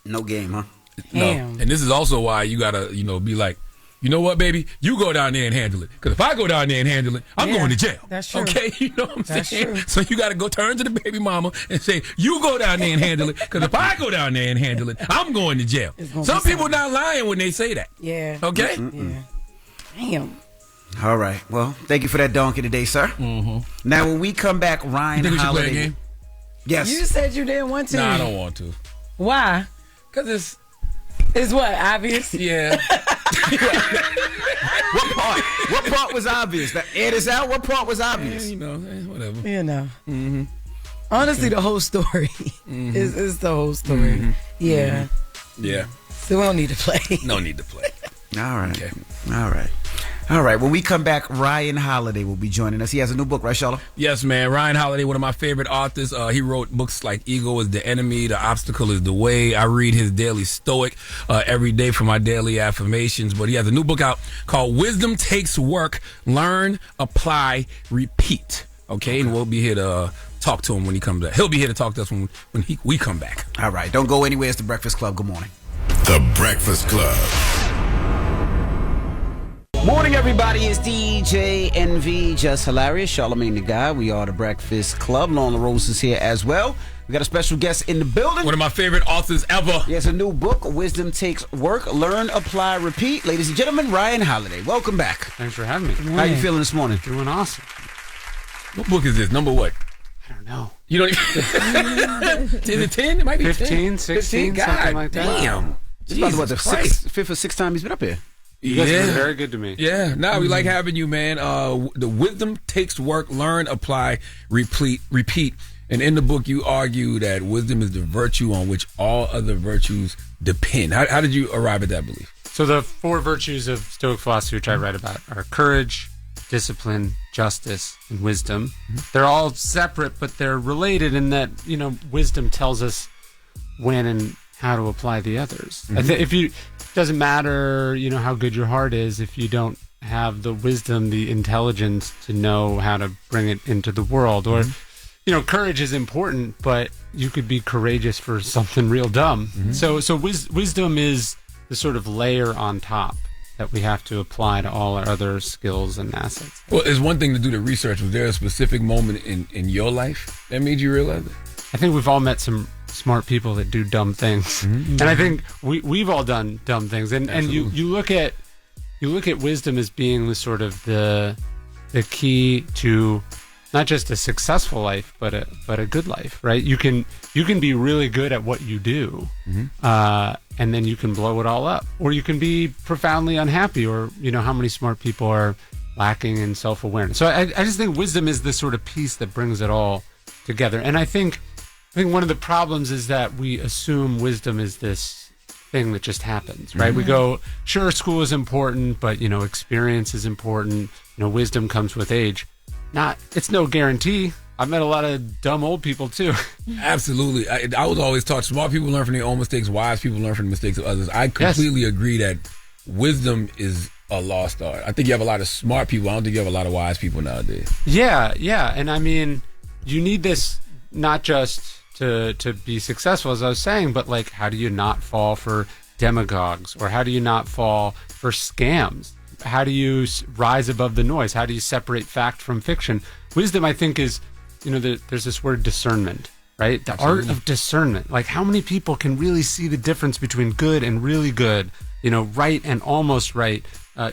No game, huh? No. And this is also why you got to, be like, you know what, baby? You go down there and handle it. Because if I go down there and handle it, I'm going to jail. That's true. Okay? You know what I'm saying? True. So you got to go turn to the baby mama and say, you go down there and handle it. Because if I go down there and handle it, I'm going to jail. Some people not lying when they say that. Yeah. Okay? Yeah. Damn. All right. Well, thank you for that donkey today, sir. Mm-hmm. Now, when we come back, Ryan you think Holiday. We should play a game? Yes. You said you didn't want to. No, I don't want to. Why? Because it's what? Obvious? Yeah. What part was obvious? The air is out? What part was obvious? Whatever. Mm-hmm. Honestly, the whole story is the whole story. Mm-hmm. Yeah. Mm-hmm. Yeah. So we don't need to play. No need to play. All right. Okay. All right. When we come back, Ryan Holiday will be joining us. He has a new book, right, Charlotte? Yes, man. Ryan Holiday, one of my favorite authors. He wrote books like Ego is the Enemy, The Obstacle is the Way. I read his Daily Stoic every day for my daily affirmations. But he has a new book out called Wisdom Takes Work, Learn, Apply, Repeat. Okay? And we'll be here to talk to him when he comes back. He'll be here to talk to us when we come back. All right. Don't go anywhere. It's The Breakfast Club. Good morning. The Breakfast Club. Morning, everybody. It's DJ NV, Jess Hilarious, Charlamagne the Guy. We are The Breakfast Club. Loren LoRosa is here as well. We got a special guest in the building. One of my favorite authors ever. He has a new book, Wisdom Takes Work, Learn, Apply, Repeat. Ladies and gentlemen, Ryan Holiday. Welcome back. Thanks for having me. How you feeling this morning? Doing awesome. What book is this? Number what? I don't know. You don't Is it 10? It might be 15, 16, God, something like that. Damn. This is about the fifth or sixth time he's been up here. You guys have been very good to me. Yeah. We like having you, man. The Wisdom Takes Work, Learn, Apply, Repeat. And in the book, you argue that wisdom is the virtue on which all other virtues depend. How did you arrive at that belief? So the 4 virtues of Stoic philosophy, which I write about, are courage, discipline, justice, and wisdom. Mm-hmm. They're all separate, but they're related in that, wisdom tells us when and how to apply the others. Mm-hmm. If you doesn't matter, how good your heart is if you don't have the wisdom, the intelligence to know how to bring it into the world. Or, courage is important, but you could be courageous for something real dumb. So wisdom is the sort of layer on top that we have to apply to all our other skills and assets. Well, it's one thing to do the research. Was there a specific moment in your life that made you realize it? I think we've all met some smart people that do dumb things. And I think we've all done dumb things. And you look at wisdom as being the sort of the key to not just a successful life, but a good life, right? You can be really good at what you do, and then you can blow it all up, or you can be profoundly unhappy, or how many smart people are lacking in self-awareness. So I just think wisdom is the sort of piece that brings it all together. And I think one of the problems is that we assume wisdom is this thing that just happens, right? We go, sure, school is important, but experience is important. Wisdom comes with age. It's no guarantee. I've met a lot of dumb old people too. Absolutely. I was always taught smart people learn from their own mistakes, wise people learn from the mistakes of others. I completely agree that wisdom is a lost art. I think you have a lot of smart people. I don't think you have a lot of wise people nowadays. Yeah. And I mean, you need this not just to be successful, as I was saying, but like, how do you not fall for demagogues, or how do you not fall for scams? How do you rise above the noise? How do you separate fact from fiction? Wisdom, I think, is, there's this word discernment, right? The art of discernment. Like, how many people can really see the difference between good and really good, right and almost right,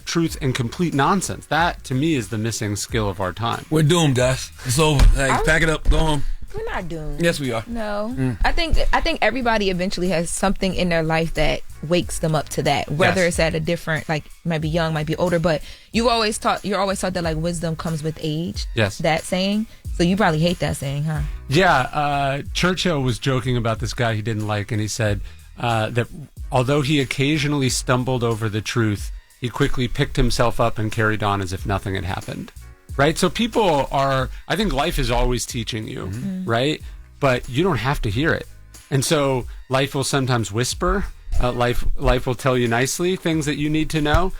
truth and complete nonsense? That, to me, is the missing skill of our time. We're doomed, guys. It's over. Hey, pack it up. Go home. We're not doomed. Yes, we are. No. I think everybody eventually has something in their life that wakes them up to that. Whether it's at a different, like, might be young, might be older, but you're always taught that like wisdom comes with age. Yes. That saying. So you probably hate that saying, huh? Yeah. Churchill was joking about this guy he didn't like, and he said that although he occasionally stumbled over the truth, he quickly picked himself up and carried on as if nothing had happened. Right? So I think life is always teaching you, right? But you don't have to hear it. And so life will sometimes whisper, life will tell you nicely things that you need to know.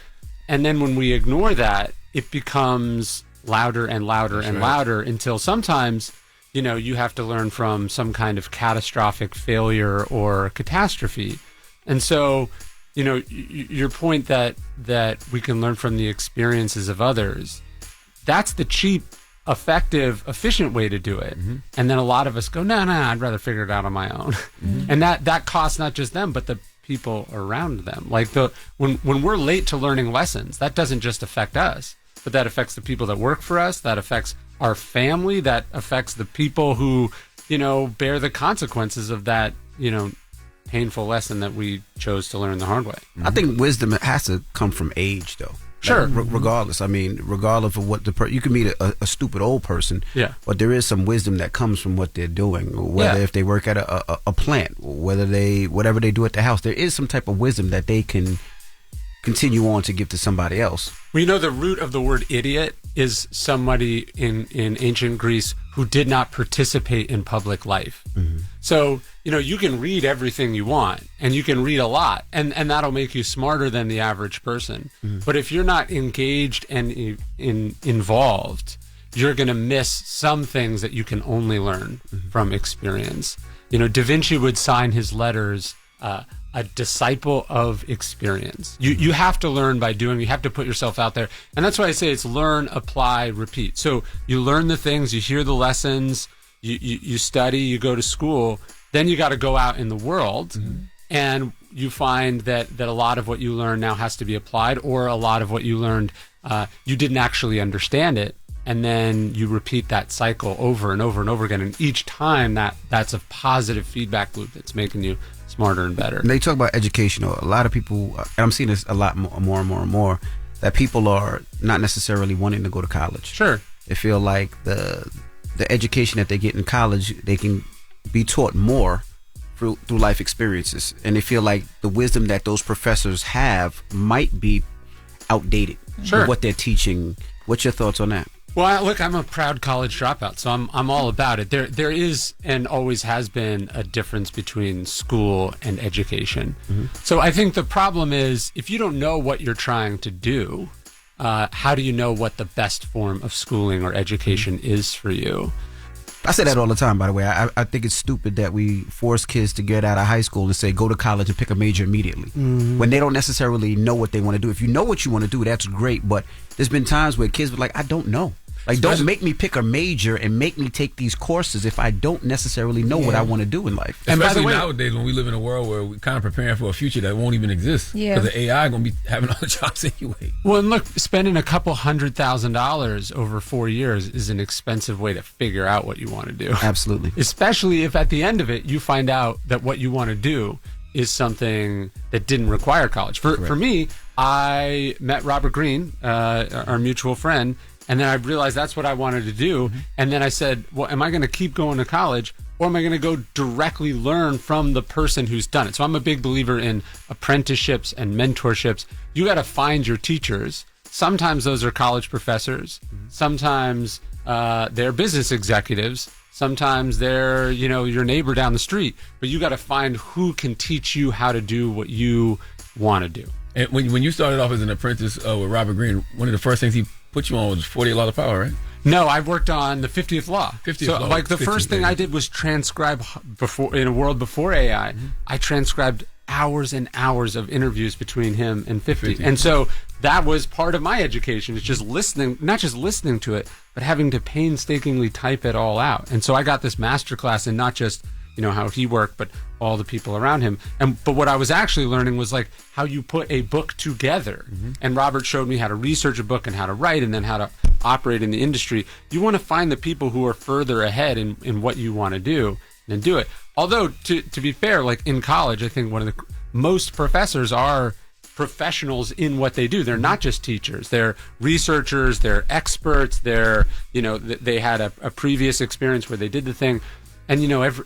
And then when we ignore that, it becomes louder and louder and louder until sometimes, you have to learn from some kind of catastrophic failure or catastrophe. And so, your point that we can learn from the experiences of others, that's the cheap, effective, efficient way to do it. And then a lot of us go, no, I'd rather figure it out on my own. And that costs not just them, but the people around them. Like when we're late to learning lessons, that doesn't just affect us, but that affects the people that work for us, that affects our family, that affects the people who, bear the consequences of that, painful lesson that we chose to learn the hard way. I think wisdom has to come from age, though. Sure. Regardless. I mean, regardless of what you can meet a stupid old person, but there is some wisdom that comes from what they're doing. Whether if they work at a plant, whatever they do at the house, there is some type of wisdom that they can continue on to give to somebody else. Well, the root of the word idiot is somebody in ancient Greece who did not participate in public life. So, you can read everything you want, and you can read a lot, and that'll make you smarter than the average person. But if you're not engaged and involved, you're going to miss some things that you can only learn from experience. Da Vinci would sign his letters, a disciple of experience. You have to learn by doing. You have to put yourself out there. And that's why I say it's learn, apply, repeat. So you learn the things, you hear the lessons, you study, you go to school, then you got to go out in the world, and you find that a lot of what you learn now has to be applied, or a lot of what you learned, you didn't actually understand it. And then you repeat that cycle over and over and over again. And each time that's a positive feedback loop that's making you smarter and better. And they talk about education. A lot of people, and I'm seeing this a lot more and more, that people are not necessarily wanting to go to college. Sure. They feel like the education that they get in college, they can be taught more through life experiences. And they feel like the wisdom that those professors have might be outdated. Sure. What they're teaching. What's your thoughts on that? Well, look, I'm a proud college dropout, so I'm all about it. There is and always has been a difference between school and education. So I think the problem is if you don't know what you're trying to do, how do you know what the best form of schooling or education is for you? I say that all the time, by the way. I think it's stupid that we force kids to get out of high school and say, go to college and pick a major immediately. When they don't necessarily know what they want to do. If you know what you want to do, that's great. But there's been times where kids were like, I don't know. Like, don't make me pick a major and make me take these courses if I don't necessarily know what I want to do in life. And especially by the way, nowadays when we live in a world where we're kind of preparing for a future that won't even exist. Yeah. Because the AI going to be having all the jobs anyway. Well, and look, spending a couple $100,000 over 4 years is an expensive way to figure out what you want to do. Absolutely. Especially if at the end of it, you find out that what you want to do is something that didn't require college. For me, I met Robert Greene, our mutual friend, and then I realized that's what I wanted to do. And then I said, well, am I going to keep going to college, or am I going to go directly learn from the person who's done it? So I'm a big believer in apprenticeships and mentorships. You got to find your teachers. Sometimes those are college professors. Sometimes they're business executives. Sometimes they're, your neighbor down the street. But you got to find who can teach you how to do what you want to do. And when you started off as an apprentice with Robert Greene, one of the first things he put you on was 48 Laws of Power, right? No, I worked on the 50th Law. 50th Law. Like the first thing I did was transcribe in a world before AI. I transcribed hours and hours of interviews between him and 50. And so that was part of my education. It's just listening, not just listening to it, but having to painstakingly type it all out. And so I got this masterclass in not just how he worked, but all the people around him. But what I was actually learning was like how you put a book together. And Robert showed me how to research a book and how to write and then how to operate in the industry. You want to find the people who are further ahead in what you want to do and do it. Although to be fair, like in college, I think most professors are professionals in what they do. They're not just teachers. They're researchers, they're experts, they had a previous experience where they did the thing. And,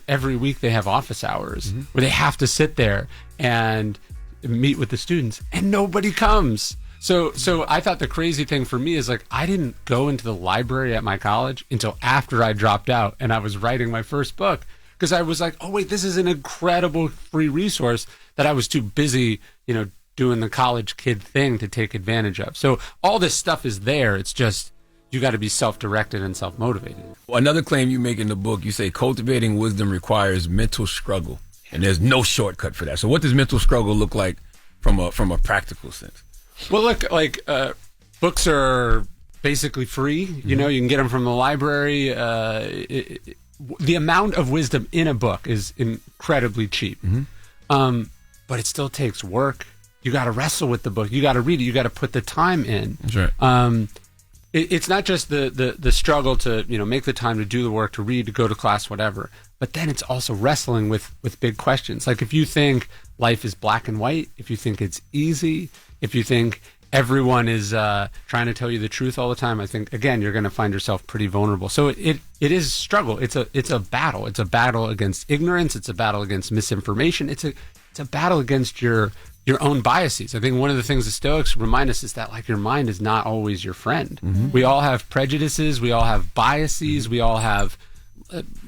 every week they have office hours where they have to sit there and meet with the students, and nobody comes. So I thought the crazy thing for me is like I didn't go into the library at my college until after I dropped out and I was writing my first book, because I was like, oh, wait, this is an incredible free resource that I was too busy, doing the college kid thing to take advantage of. So all this stuff is there. It's just you got to be self-directed and self-motivated. Another claim you make in the book, you say cultivating wisdom requires mental struggle, and there's no shortcut for that. So what does mental struggle look like from a practical sense? Well, look, books are basically free. You can get them from the library. The amount of wisdom in a book is incredibly cheap. But it still takes work. You got to wrestle with the book. You got to read it. You got to put the time in. That's right. It's not just the struggle to make the time to do the work, to read, to go to class, whatever. But then it's also wrestling with big questions. Like if you think life is black and white, if you think it's easy, if you think everyone is trying to tell you the truth all the time, I think again you're going to find yourself pretty vulnerable. So it is a struggle. It's a battle. It's a battle against ignorance. It's a battle against misinformation. It's a battle against your own biases. I think one of the things the Stoics remind us is that your mind is not always your friend. We all have prejudices. We all have biases. We all have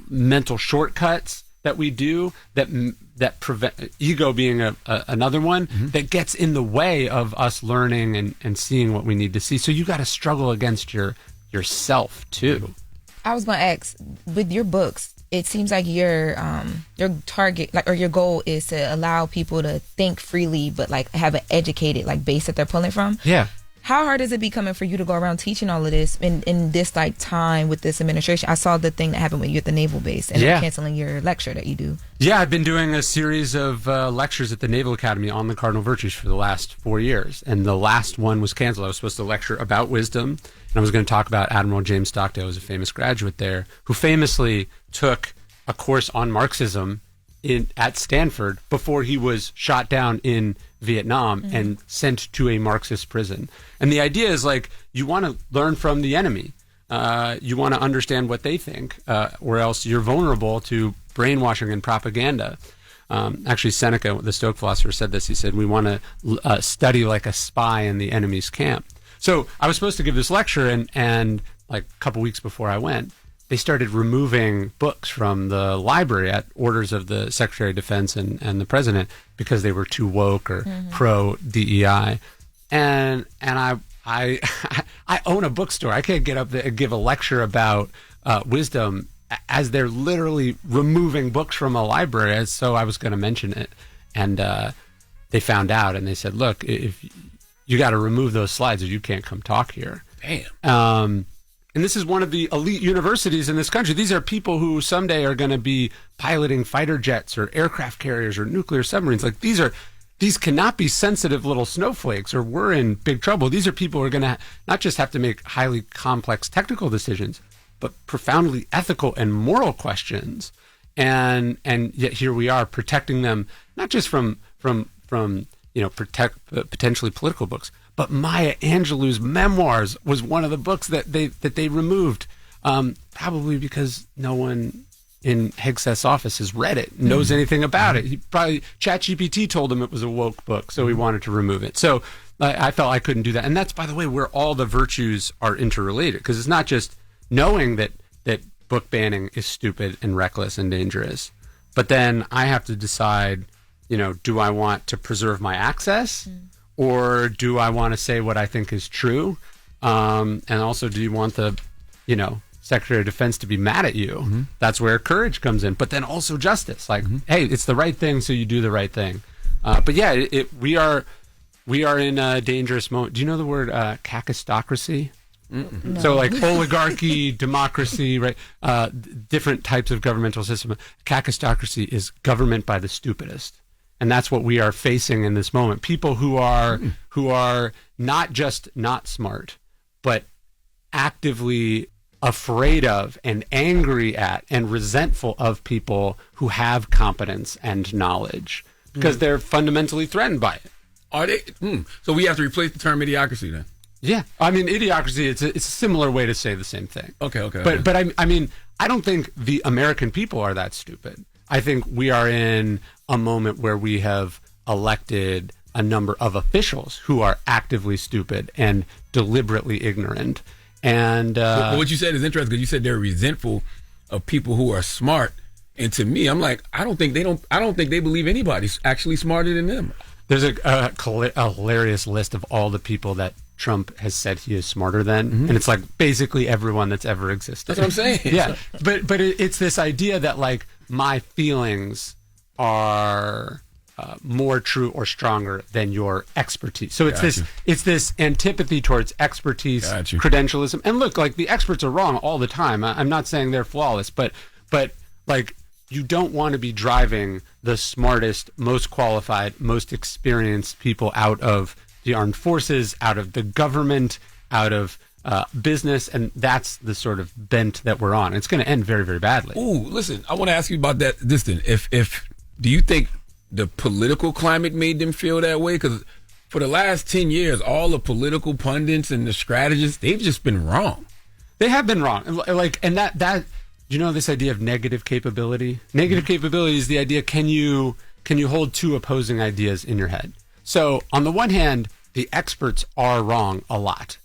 mental shortcuts that we do that prevent ego being another one that gets in the way of us learning and seeing what we need to see. So you got to struggle against yourself too. I was going to ask, with your books, it seems like your target, or your goal, is to allow people to think freely, but have an educated base that they're pulling from. Yeah. How hard is it becoming for you to go around teaching all of this in this time with this administration? I saw the thing that happened with you at the Naval Base and they're canceling your lecture that you do. Yeah, I've been doing a series of lectures at the Naval Academy on the Cardinal Virtues for the last 4 years, and the last one was canceled. I was supposed to lecture about wisdom, and I was going to talk about Admiral James Stockdale, who's a famous graduate there, who famously took a course on Marxism at Stanford before he was shot down in Vietnam and sent to a Marxist prison. And the idea is you want to learn from the enemy. You want to understand what they think, or else you're vulnerable to brainwashing and propaganda. Actually, Seneca, the Stoic philosopher, said this. He said, we want to study like a spy in the enemy's camp. So I was supposed to give this lecture, and a couple weeks before I went, they started removing books from the library at orders of the Secretary of Defense and the President because they were too woke or pro DEI. And I I own a bookstore. I can't get up there and give a lecture about wisdom as they're literally removing books from a library. So I was going to mention it, and they found out and they said, "Look, if you got to remove those slides, or you can't come talk here." Damn. And this is one of the elite universities in this country. These are people who someday are going to be piloting fighter jets or aircraft carriers or nuclear submarines. Like these cannot be sensitive little snowflakes, or we're in big trouble. These are people who are going to not just have to make highly complex technical decisions, but profoundly ethical and moral questions. And yet here we are protecting them, not just from potentially political books, but Maya Angelou's memoirs was one of the books that they removed, probably because no one in Hegseth's office has read it, knows anything about it. He probably ChatGPT told him it was a woke book, so he wanted to remove it. So I felt I couldn't do that, and that's, by the way, where all the virtues are interrelated, because it's not just knowing that book banning is stupid and reckless and dangerous, but then I have to decide, do I want to preserve my access? Or do I want to say what I think is true? And also, do you want the, Secretary of Defense to be mad at you? That's where courage comes in. But then also justice. Like, hey, it's the right thing, so you do the right thing. But yeah, we are in a dangerous moment. Do you know the word kakistocracy? No. So like oligarchy, democracy, right? Different types of governmental system. Kakistocracy is government by the stupidest. And that's what we are facing in this moment. People who are not just not smart, but actively afraid of and angry at and resentful of people who have competence and knowledge, because they're fundamentally threatened by it. Are they? So we have to replace the term idiocracy then? Yeah. I mean, idiocracy, it's a similar way to say the same thing. Okay. But I mean, I don't think the American people are that stupid. I think we are in a moment where we have elected a number of officials who are actively stupid and deliberately ignorant. And but what you said is interesting, because you said they're resentful of people who are smart. And to me, I'm like, I don't think they believe anybody's actually smarter than them. There's a hilarious list of all the people that Trump has said he is smarter than, and it's like basically everyone that's ever existed. That's what I'm saying. Yeah, but it's this idea that like my feelings are more true or stronger than your expertise. So it's this antipathy towards expertise, credentialism. And look, like the experts are wrong all the time. I'm not saying they're flawless, but like you don't want to be driving the smartest, most qualified, most experienced people out of the armed forces, out of the government, out of business, and that's the sort of bent that we're on. It's going to end very, very badly. Ooh, listen, I want to ask you about that. This then, if do you think the political climate made them feel that way? Because for the last 10 years, all the political pundits and the strategists, they've just been wrong. They have been wrong. Like, and that you know, this idea of negative capability. Negative capability is the idea: can you hold two opposing ideas in your head? So on the one hand, the experts are wrong a lot.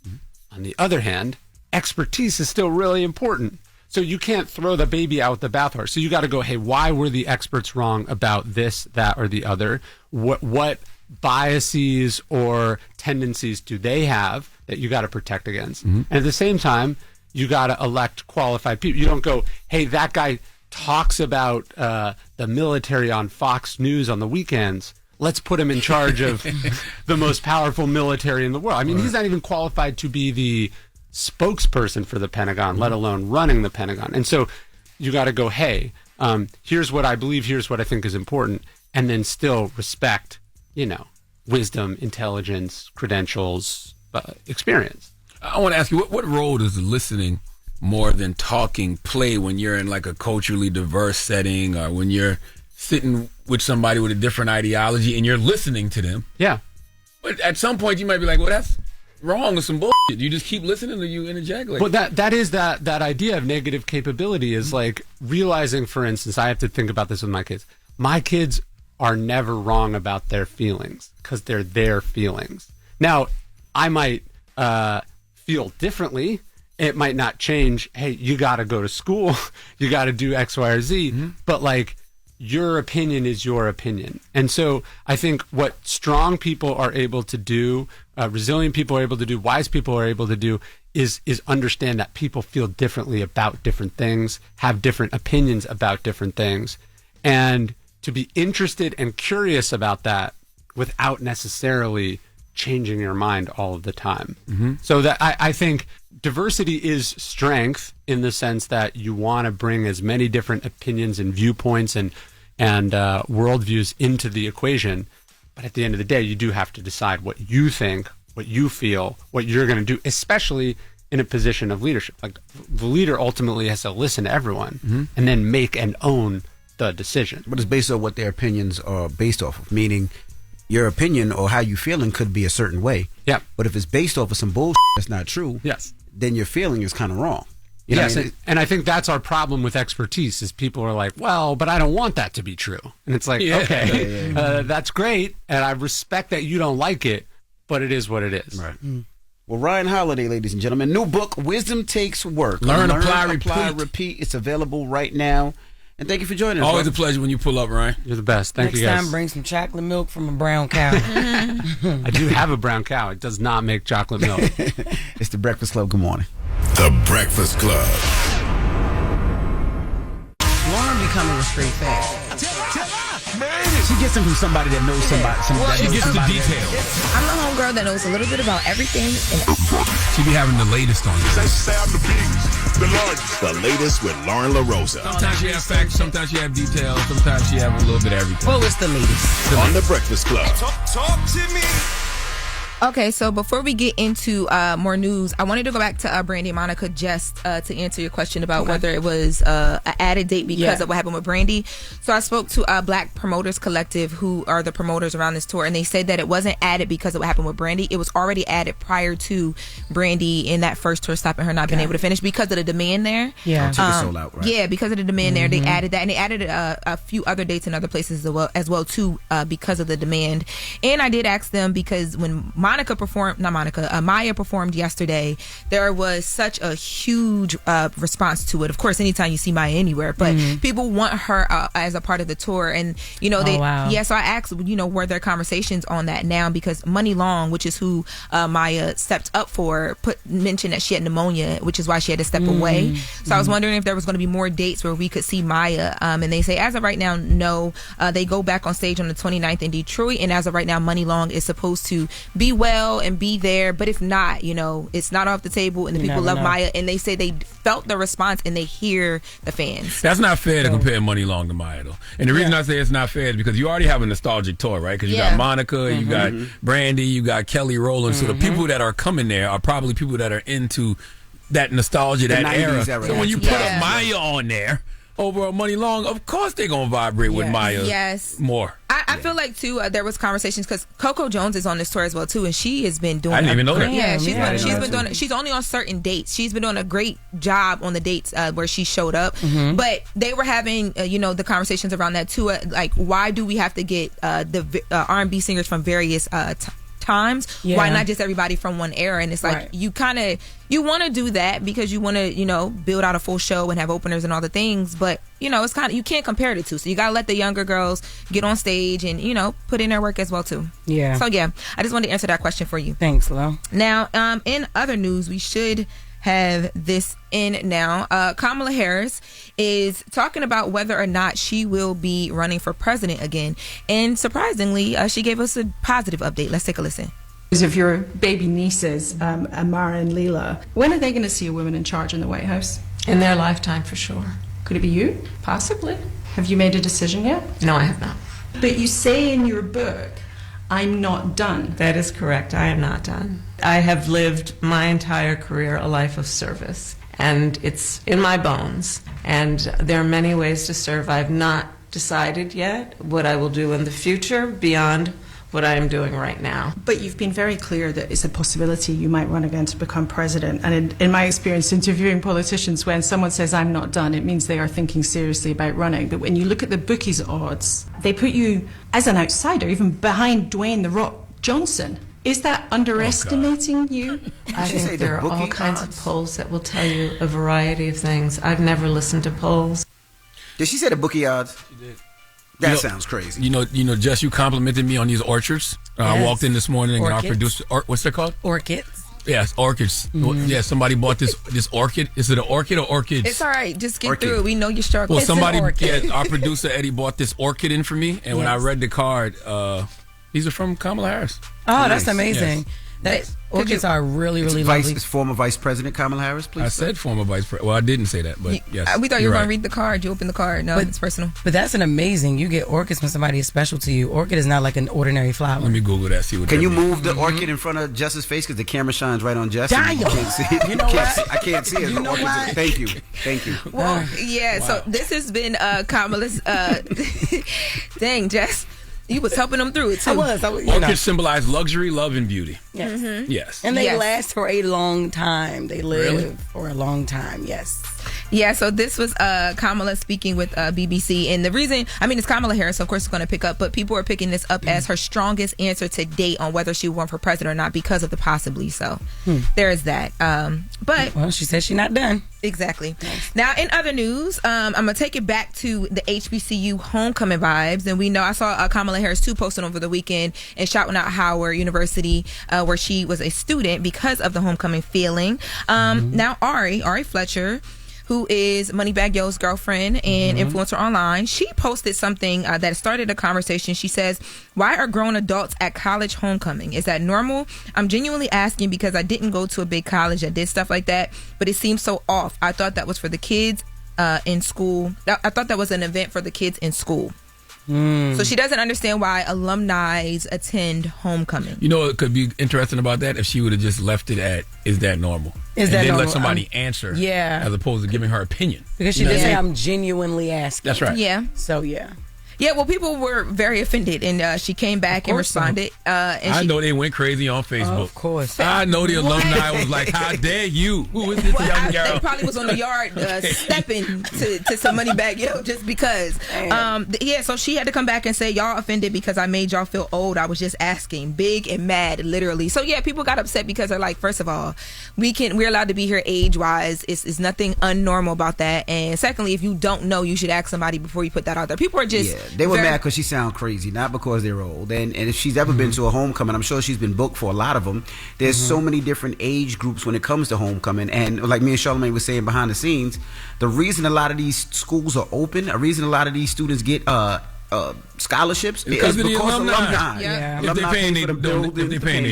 On the other hand, expertise is still really important. So you can't throw the baby out with the bathwater. So you got to go, hey, why were the experts wrong about this, that, or the other? What biases or tendencies do they have that you got to protect against? And at the same time, you got to elect qualified people. You don't go, hey, that guy talks about the military on Fox News on the weekends. Let's put him in charge of the most powerful military in the world. I mean, he's not even qualified to be the spokesperson for the Pentagon, let alone running the Pentagon. And so you got to go, hey, here's what I believe, here's what I think is important, and then still respect, wisdom, intelligence, credentials, experience. I want to ask you, what role does listening more than talking play when you're in like a culturally diverse setting, or when you're sitting with somebody with a different ideology and you're listening to them? Yeah. But at some point you might be like, well, that's wrong with some bullshit. You just keep listening or you interject. But that is that idea of negative capability is like realizing, for instance, I have to think about this with my kids. My kids are never wrong about their feelings because they're their feelings. Now, I might feel differently. It might not change. Hey, you got to go to school. You got to do X, Y, or Z. But like, your opinion is your opinion. And so I think what strong people are able to do resilient people are able to do, wise people are able to do, is understand that people feel differently about different things, have different opinions about different things, and to be interested and curious about that without necessarily changing your mind all of the time. So that I think diversity is strength in the sense that you want to bring as many different opinions and viewpoints and worldviews into the equation. But at the end of the day, you do have to decide what you think, what you feel, what you're going to do, especially in a position of leadership. Like, the leader ultimately has to listen to everyone and then make and own the decision. But it's based on what their opinions are based off of, meaning your opinion or how you feeling could be a certain way. Yeah. But if it's based off of some bullshit that's not true, then your feeling is kind of wrong. You know what I mean? And I think that's our problem with expertise is people are like, well, but I don't want that to be true. And it's like, okay, that's great, and I respect that you don't like it, but it is what it is. Right. Well, Ryan Holiday, ladies and gentlemen, new book, Wisdom Takes Work. Learn, apply, repeat. It's available right now. And thank you for joining us. Always a pleasure when you pull up, Ryan. You're the best. Thank you, guys. Next time, bring some chocolate milk from a brown cow. I do have a brown cow. It does not make chocolate milk. It's the Breakfast Club. Good morning. The Breakfast Club. Lauren becoming a straight fan. She gets them from somebody that knows somebody. She gets the details. I'm the homegirl that knows a little bit about everything. She be having the latest on this. The latest with Loren LoRosa. Sometimes she have facts, sometimes she have details, sometimes she have a little bit of everything. Well, it's the latest. On the Breakfast Club. Talk to me. Okay, so before we get into more news, I wanted to go back to Brandy and Monica just to answer your question about whether it was an added date because of what happened with Brandy. So I spoke to Black Promoters Collective, who are the promoters around this tour, and they said that it wasn't added because of what happened with Brandy. It was already added prior to Brandy in that first tour stop and her not being able to finish because of the demand there. Yeah. Tickets sold out, right? Yeah, because of the demand there, they added that, and they added a few other dates in other places as well too, because of the demand. And I did ask them because when Maya performed yesterday, there was such a huge response to it. Of course, anytime you see Maya anywhere, but people want her as a part of the tour, and so I asked, were there conversations on that now, because Money Long, which is who Maya stepped up for, mentioned that she had pneumonia, which is why she had to step away. So I was wondering if there was going to be more dates where we could see Maya, and they say as of right now, no. They go back on stage on the 29th in Detroit, and as of right now, Money Long is supposed to be well and be there, but if not, it's not off the table, and the people love Maya, and they say they felt the response and they hear the fans. That's not fair to compare Money Long to Maya, though. And the reason I say it's not fair is because you already have a nostalgic tour, right? Because you got Monica, you got Brandy, you got Kelly Rowland. So the people that are coming there are probably people that are into that nostalgia, that era. So when you put up Maya on there over Money Long, of course they're going to vibrate with Maya more. I feel like, too, there was conversations, because Coco Jones is on this tour as well, too, and she has been doing I didn't even know that. Yeah, she's been doing it. She's only on certain dates. She's been doing a great job on the dates where she showed up. But they were having, the conversations around that, too. Like, why do we have to get the R&B singers from various times? Why not just everybody from one era? And it's like you want to do that because you want to build out a full show and have openers and all the things, but it's kind of, you can't compare the two, so you gotta let the younger girls get on stage and put in their work as well too. So I just wanted to answer that question for you. Thanks, Lo. Now in other news, we should have this in now. Kamala Harris is talking about whether or not she will be running for president again. And surprisingly, she gave us a positive update. Let's take a listen. Of your baby nieces, Amara and Leela, when are they going to see a woman in charge in the White House? In their lifetime, for sure. Could it be you? Possibly. Have you made a decision yet? No, I have not. But you say in your book, I'm not done. That is correct. I am not done. I have lived my entire career a life of service, and it's in my bones. And there are many ways to serve. I've not decided yet what I will do in the future beyond what I am doing right now. But you've been very clear that it's a possibility you might run again to become president. And in my experience interviewing politicians, when someone says I'm not done, it means they are thinking seriously about running. But when you look at the bookies' odds, they put you as an outsider, even behind Dwayne "The Rock" Johnson. Is that underestimating you? I think there are all kinds of polls that will tell you a variety of things. I've never listened to polls. Did she say the bookie odds? She did. That sounds crazy. You know, Jess, you complimented me on these orchards. I walked in this morning and our producer, what's that called? Orchids. Yes, orchids. Yeah, somebody bought this orchid. Is it an orchid or orchids? It's all right. Just get through it. We know you're struggling. Well, our producer Eddie bought this orchid in for me, and when I read the card, these are from Kamala Harris. Oh, that's amazing. Yes. Orchids are really, really lovely. It's former Vice President Kamala Harris, please. I said former Vice President. Well, I didn't say that, but yes. We thought you were going to read the card. You opened the card. No, it's personal. But that's an amazing. You get orchids when somebody is special to you. Orchid is not like an ordinary flower. Let me Google that. See what. Can you move the orchid in front of Jess's face because the camera shines right on Jess? Damn. You can't see it. You know what? I can't see it. You know what? Thank you. Well, yeah. Wow. So this has been Kamala's. Dang, Jess. You was helping them through it too. I was. Orchids symbolize luxury, love, and beauty. Yes. Mm-hmm. Yes. And they last for a long time. They live for a long time. Yes. Yeah, so this was Kamala speaking with BBC. And the reason, it's Kamala Harris, so of course it's going to pick up, but people are picking this up as her strongest answer to date on whether she will run for president or not because of the possibly. So there is that. But well, she said she's not done. Exactly. Now, in other news, I'm going to take it back to the HBCU homecoming vibes. And we know I saw Kamala Harris too posting over the weekend and shouting out Howard University where she was a student because of the homecoming feeling. Now, Ari Fletcher, who is Moneybagg Yo's girlfriend and influencer online, she posted something that started a conversation. She says, "Why are grown adults at college homecoming? Is that normal? I'm genuinely asking because I didn't go to a big college that did stuff like that, but it seems so off. I thought that was for the kids in school. I thought that was an event for the kids in school." So she doesn't understand why alumni attend homecoming. You know, it could be interesting about that if she would have just left it at, is that normal? Is that normal? Let somebody answer as opposed to giving her opinion. Because she did say, I'm genuinely asking. That's right. Yeah. So, yeah. Yeah, well, people were very offended, and she came back and responded. I know they went crazy on Facebook. Of course. I know the alumni was like, how dare you? Who is this young girl? They probably was on the yard stepping to some Moneybagg Yo just because. So she had to come back and say, y'all offended because I made y'all feel old. I was just asking. Big and mad, literally. So, yeah, people got upset because they're like, first of all, we're allowed to be here age-wise. It's nothing unnormal about that. And secondly, if you don't know, you should ask somebody before you put that out there. People are just... Yeah. They were mad because she sound crazy, not because they're old. And if she's ever been to a homecoming, I'm sure she's been booked for a lot of them. There's so many different age groups when it comes to homecoming. And like me and Charlamagne was saying behind the scenes, the reason a lot of these schools are open, a reason a lot of these students get scholarships because of the alumni. Yeah. If they're paying their bills, they're paying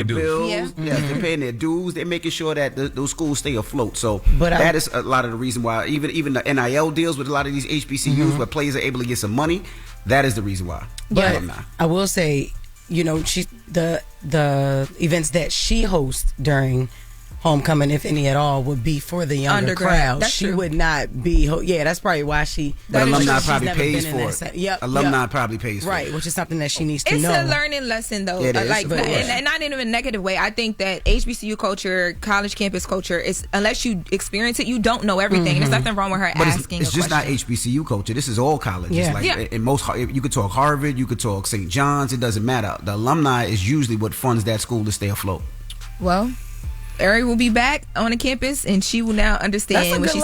their dues. They're making sure that those schools stay afloat. So that is a lot of the reason why even the NIL deals with a lot of these HBCUs where players are able to get some money. That is the reason why. But I will say, she the events that she hosts during homecoming, if any at all, would be for the younger crowd. She would not be. That's probably why she. But alumni probably pays for it. Yep. Alumni probably pays for it. Right, which is something that she needs to know. It's a learning lesson, though. It is. And not in a negative way. I think that HBCU culture, college campus culture, is unless you experience it, you don't know everything. There's nothing wrong with her asking. It's just not HBCU culture. This is all colleges. In most, you could talk Harvard, you could talk St. John's. It doesn't matter. The alumni is usually what funds that school to stay afloat. Well. Ari will be back on the campus, and she will now understand when she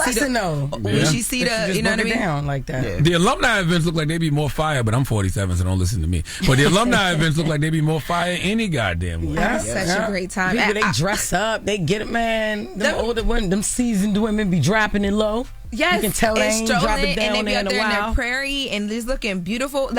see the, you know what I mean? Down like that. Yeah. The alumni events look like they be more fire, but I'm 47, so don't listen to me. But the alumni events look like they be more fire any goddamn way. That's such a great time. People, they dress up, they get it, man. Them older women, them seasoned women be dropping it low. Yes, you can tell they ain't dropping it down and they be there out there in their prairie and just looking beautiful.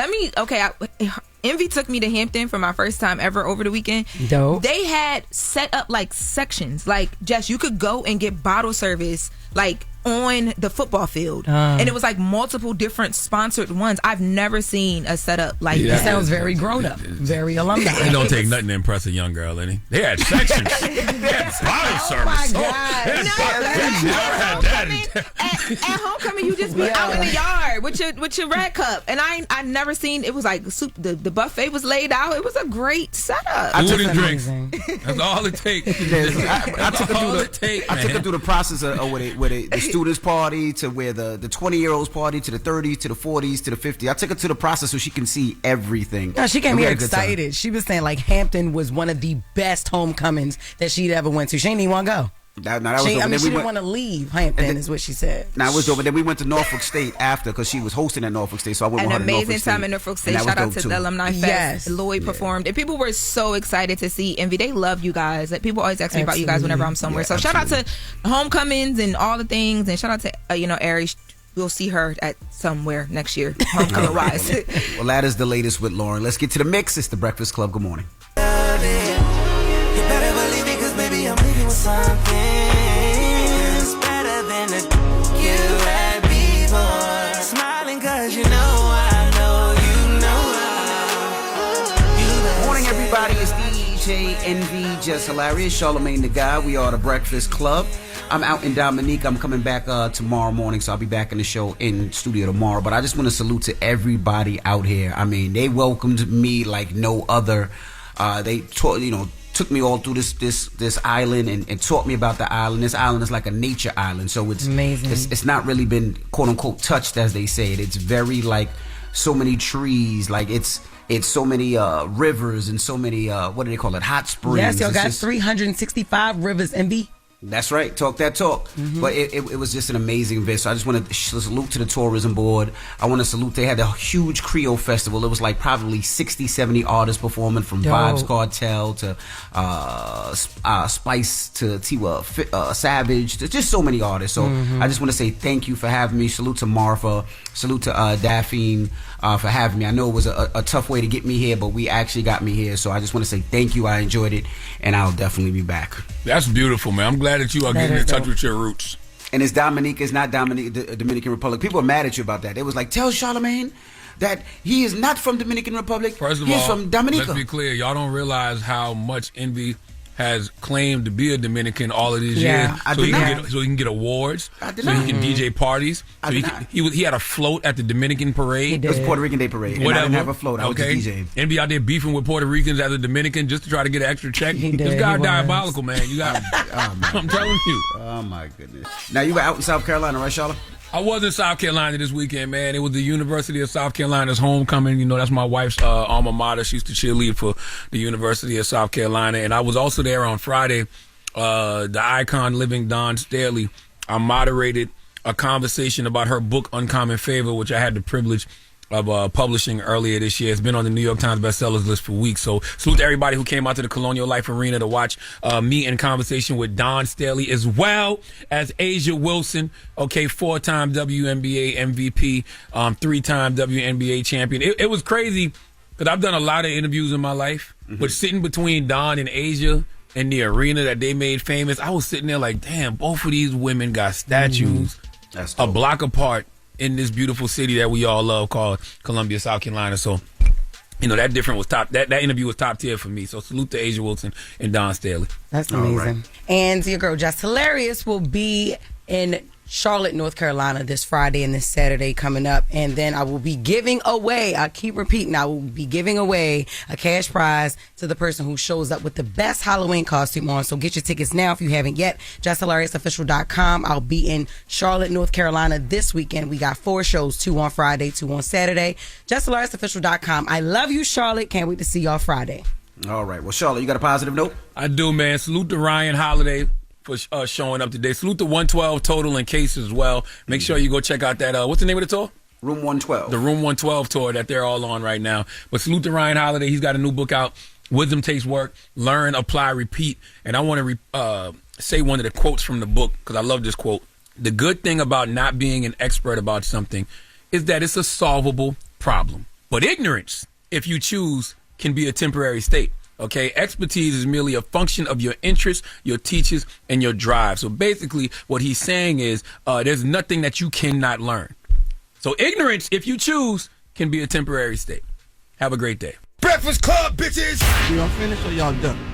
Envy took me to Hampton for my first time ever over the weekend. Dope. They had set up like sections. Like, Jess, you could go and get bottle service like on the football field. And it was like multiple different sponsored ones. I've never seen a setup like that. That sounds very grown up. Very alumni. It don't take nothing to impress a young girl, any. They had sections. They had bottle service. Oh my God. At homecoming, you just be out in the yard with your red cup. And I never seen, it was like soup, the buffet was laid out. It was a great setup. Food and drinks. That's all it takes. I took her through the process of where the students party to where the 20-year-olds party to the 30s to the 40s to the 50s. I took her to the process so she can see everything. No, she came here excited. She was saying like Hampton was one of the best homecomings that she'd ever went to. She ain't even want to go. That was dope. She Then we didn't went- want to leave Hampton, is what she said. Nah, it was dope. But then we went to Norfolk State after because she was hosting at Norfolk State. So I went An with her to amazing Norfolk State. time in Norfolk State. And that was Shout out dope, to too. the Alumni Fest. Yes. Lloyd performed. And people were so excited to see Envy. They love you guys. Like, people always ask me about you guys whenever I'm somewhere. Yeah, so shout out to homecomings and all the things. And shout out to, Aries. We'll see her at somewhere next year. Homecoming wise. Well, that is the latest with Loren. Let's get to the mix. It's the Breakfast Club. Good morning. You better believe me, cause maybe I'm leaving with something. It's better than the you had before. Smiling cause you know I know you know. Morning, everybody. It's DJ Envy, Jess Hilarious, Charlamagne the Guy. We are the Breakfast Club. I'm out in Dominique. I'm coming back tomorrow morning, so I'll be back in the show in studio tomorrow. But I just want to salute to everybody out here. I mean, they welcomed me like no other. They took me all through this island and taught me about the island. This island is like a nature island, so it's amazing. It's not really been quote unquote touched, as they say it. It's very like so many trees, like it's so many rivers and so many what do they call it, hot springs. Yes, y'all It's got just- 365 rivers, Envy. That's right. Talk that talk. But it was just an amazing event. So I just want to salute to the tourism board. I want to salute. They had a huge Creole festival. It was like probably 60, 70 artists performing from Dope. Vibes Cartel to Spice to Tiwa Savage. There's just so many artists. So I just want to say thank you for having me. Salute to Martha. Salute to Daphne for having me. I know it was a tough way to get me here, but we actually got me here. So I just want to say thank you. I enjoyed it, and I'll definitely be back. That's beautiful, man. I'm glad that you are getting in touch with your roots. And it's Dominica, it's not the Dominican Republic. People are mad at you about that. They was like, tell Charlamagne that he is not from Dominican Republic. First of He's all, from Dominica. let's be clear. Y'all don't realize how much Envy has claimed to be a Dominican all of these Yeah, years. I So deny. he can get awards. So deny. he can DJ parties. I So deny. he had a float at the Dominican parade. It was Puerto Rican Day Parade. And I didn't have a float. I was just DJing. Envy out there beefing with Puerto Ricans as a Dominican just to try to get an extra check. He did, This guy he was. diabolical, man. You got. I'm telling you. Oh my goodness. Now you were out in South Carolina, right, Charlotte? I was in South Carolina this weekend, man. It was the University of South Carolina's homecoming. You know, that's my wife's alma mater. She used to cheerlead for the University of South Carolina. And I was also there on Friday. The icon living Dawn Staley, I moderated a conversation about her book, Uncommon Favor, which I had the privilege of publishing earlier this year. It's been on the New York Times bestsellers list for weeks. So salute to everybody who came out to the Colonial Life Arena to watch me in conversation with Dawn Staley, as well as Asia Wilson, okay, 4-time WNBA MVP, 3-time WNBA champion. It was crazy because I've done a lot of interviews in my life, but sitting between Dawn and Asia in the arena that they made famous, I was sitting there like, damn, both of these women got statues a block apart in this beautiful city that we all love called Columbia, South Carolina. So, you know, that interview was top tier for me. So salute to Asia Wilson and Dawn Staley. That's amazing. And your girl Jess Hilarious will be in Charlotte, North Carolina this Friday and this Saturday coming up. And then I will be giving away, I keep repeating, I will be giving away a cash prize to the person who shows up with the best Halloween costume on. So get your tickets now if you haven't yet. JessHilariousOfficial.com. I'll be in Charlotte, North Carolina this weekend. We got 4 shows, 2 on Friday, 2 on Saturday. JessHilariousOfficial.com. I love you, Charlotte. Can't wait to see y'all Friday. All right. Well, Charlotte, you got a positive note? I do, man. Salute to Ryan Holiday for showing up today. Salute to 112 Total and Case as well. Make sure you go check out that, what's the name of the tour? Room 112. The Room 112 tour that they're all on right now. But salute to Ryan Holiday. He's got a new book out, Wisdom Takes Work, Learn, Apply, Repeat. And I want to say one of the quotes from the book because I love this quote. The good thing about not being an expert about something is that it's a solvable problem. But ignorance, if you choose, can be a temporary state. Okay, expertise is merely a function of your interests, your teachers, and your drive. So basically, what he's saying is there's nothing that you cannot learn. So ignorance, if you choose, can be a temporary state. Have a great day. Breakfast Club, bitches! Y'all finished or y'all done?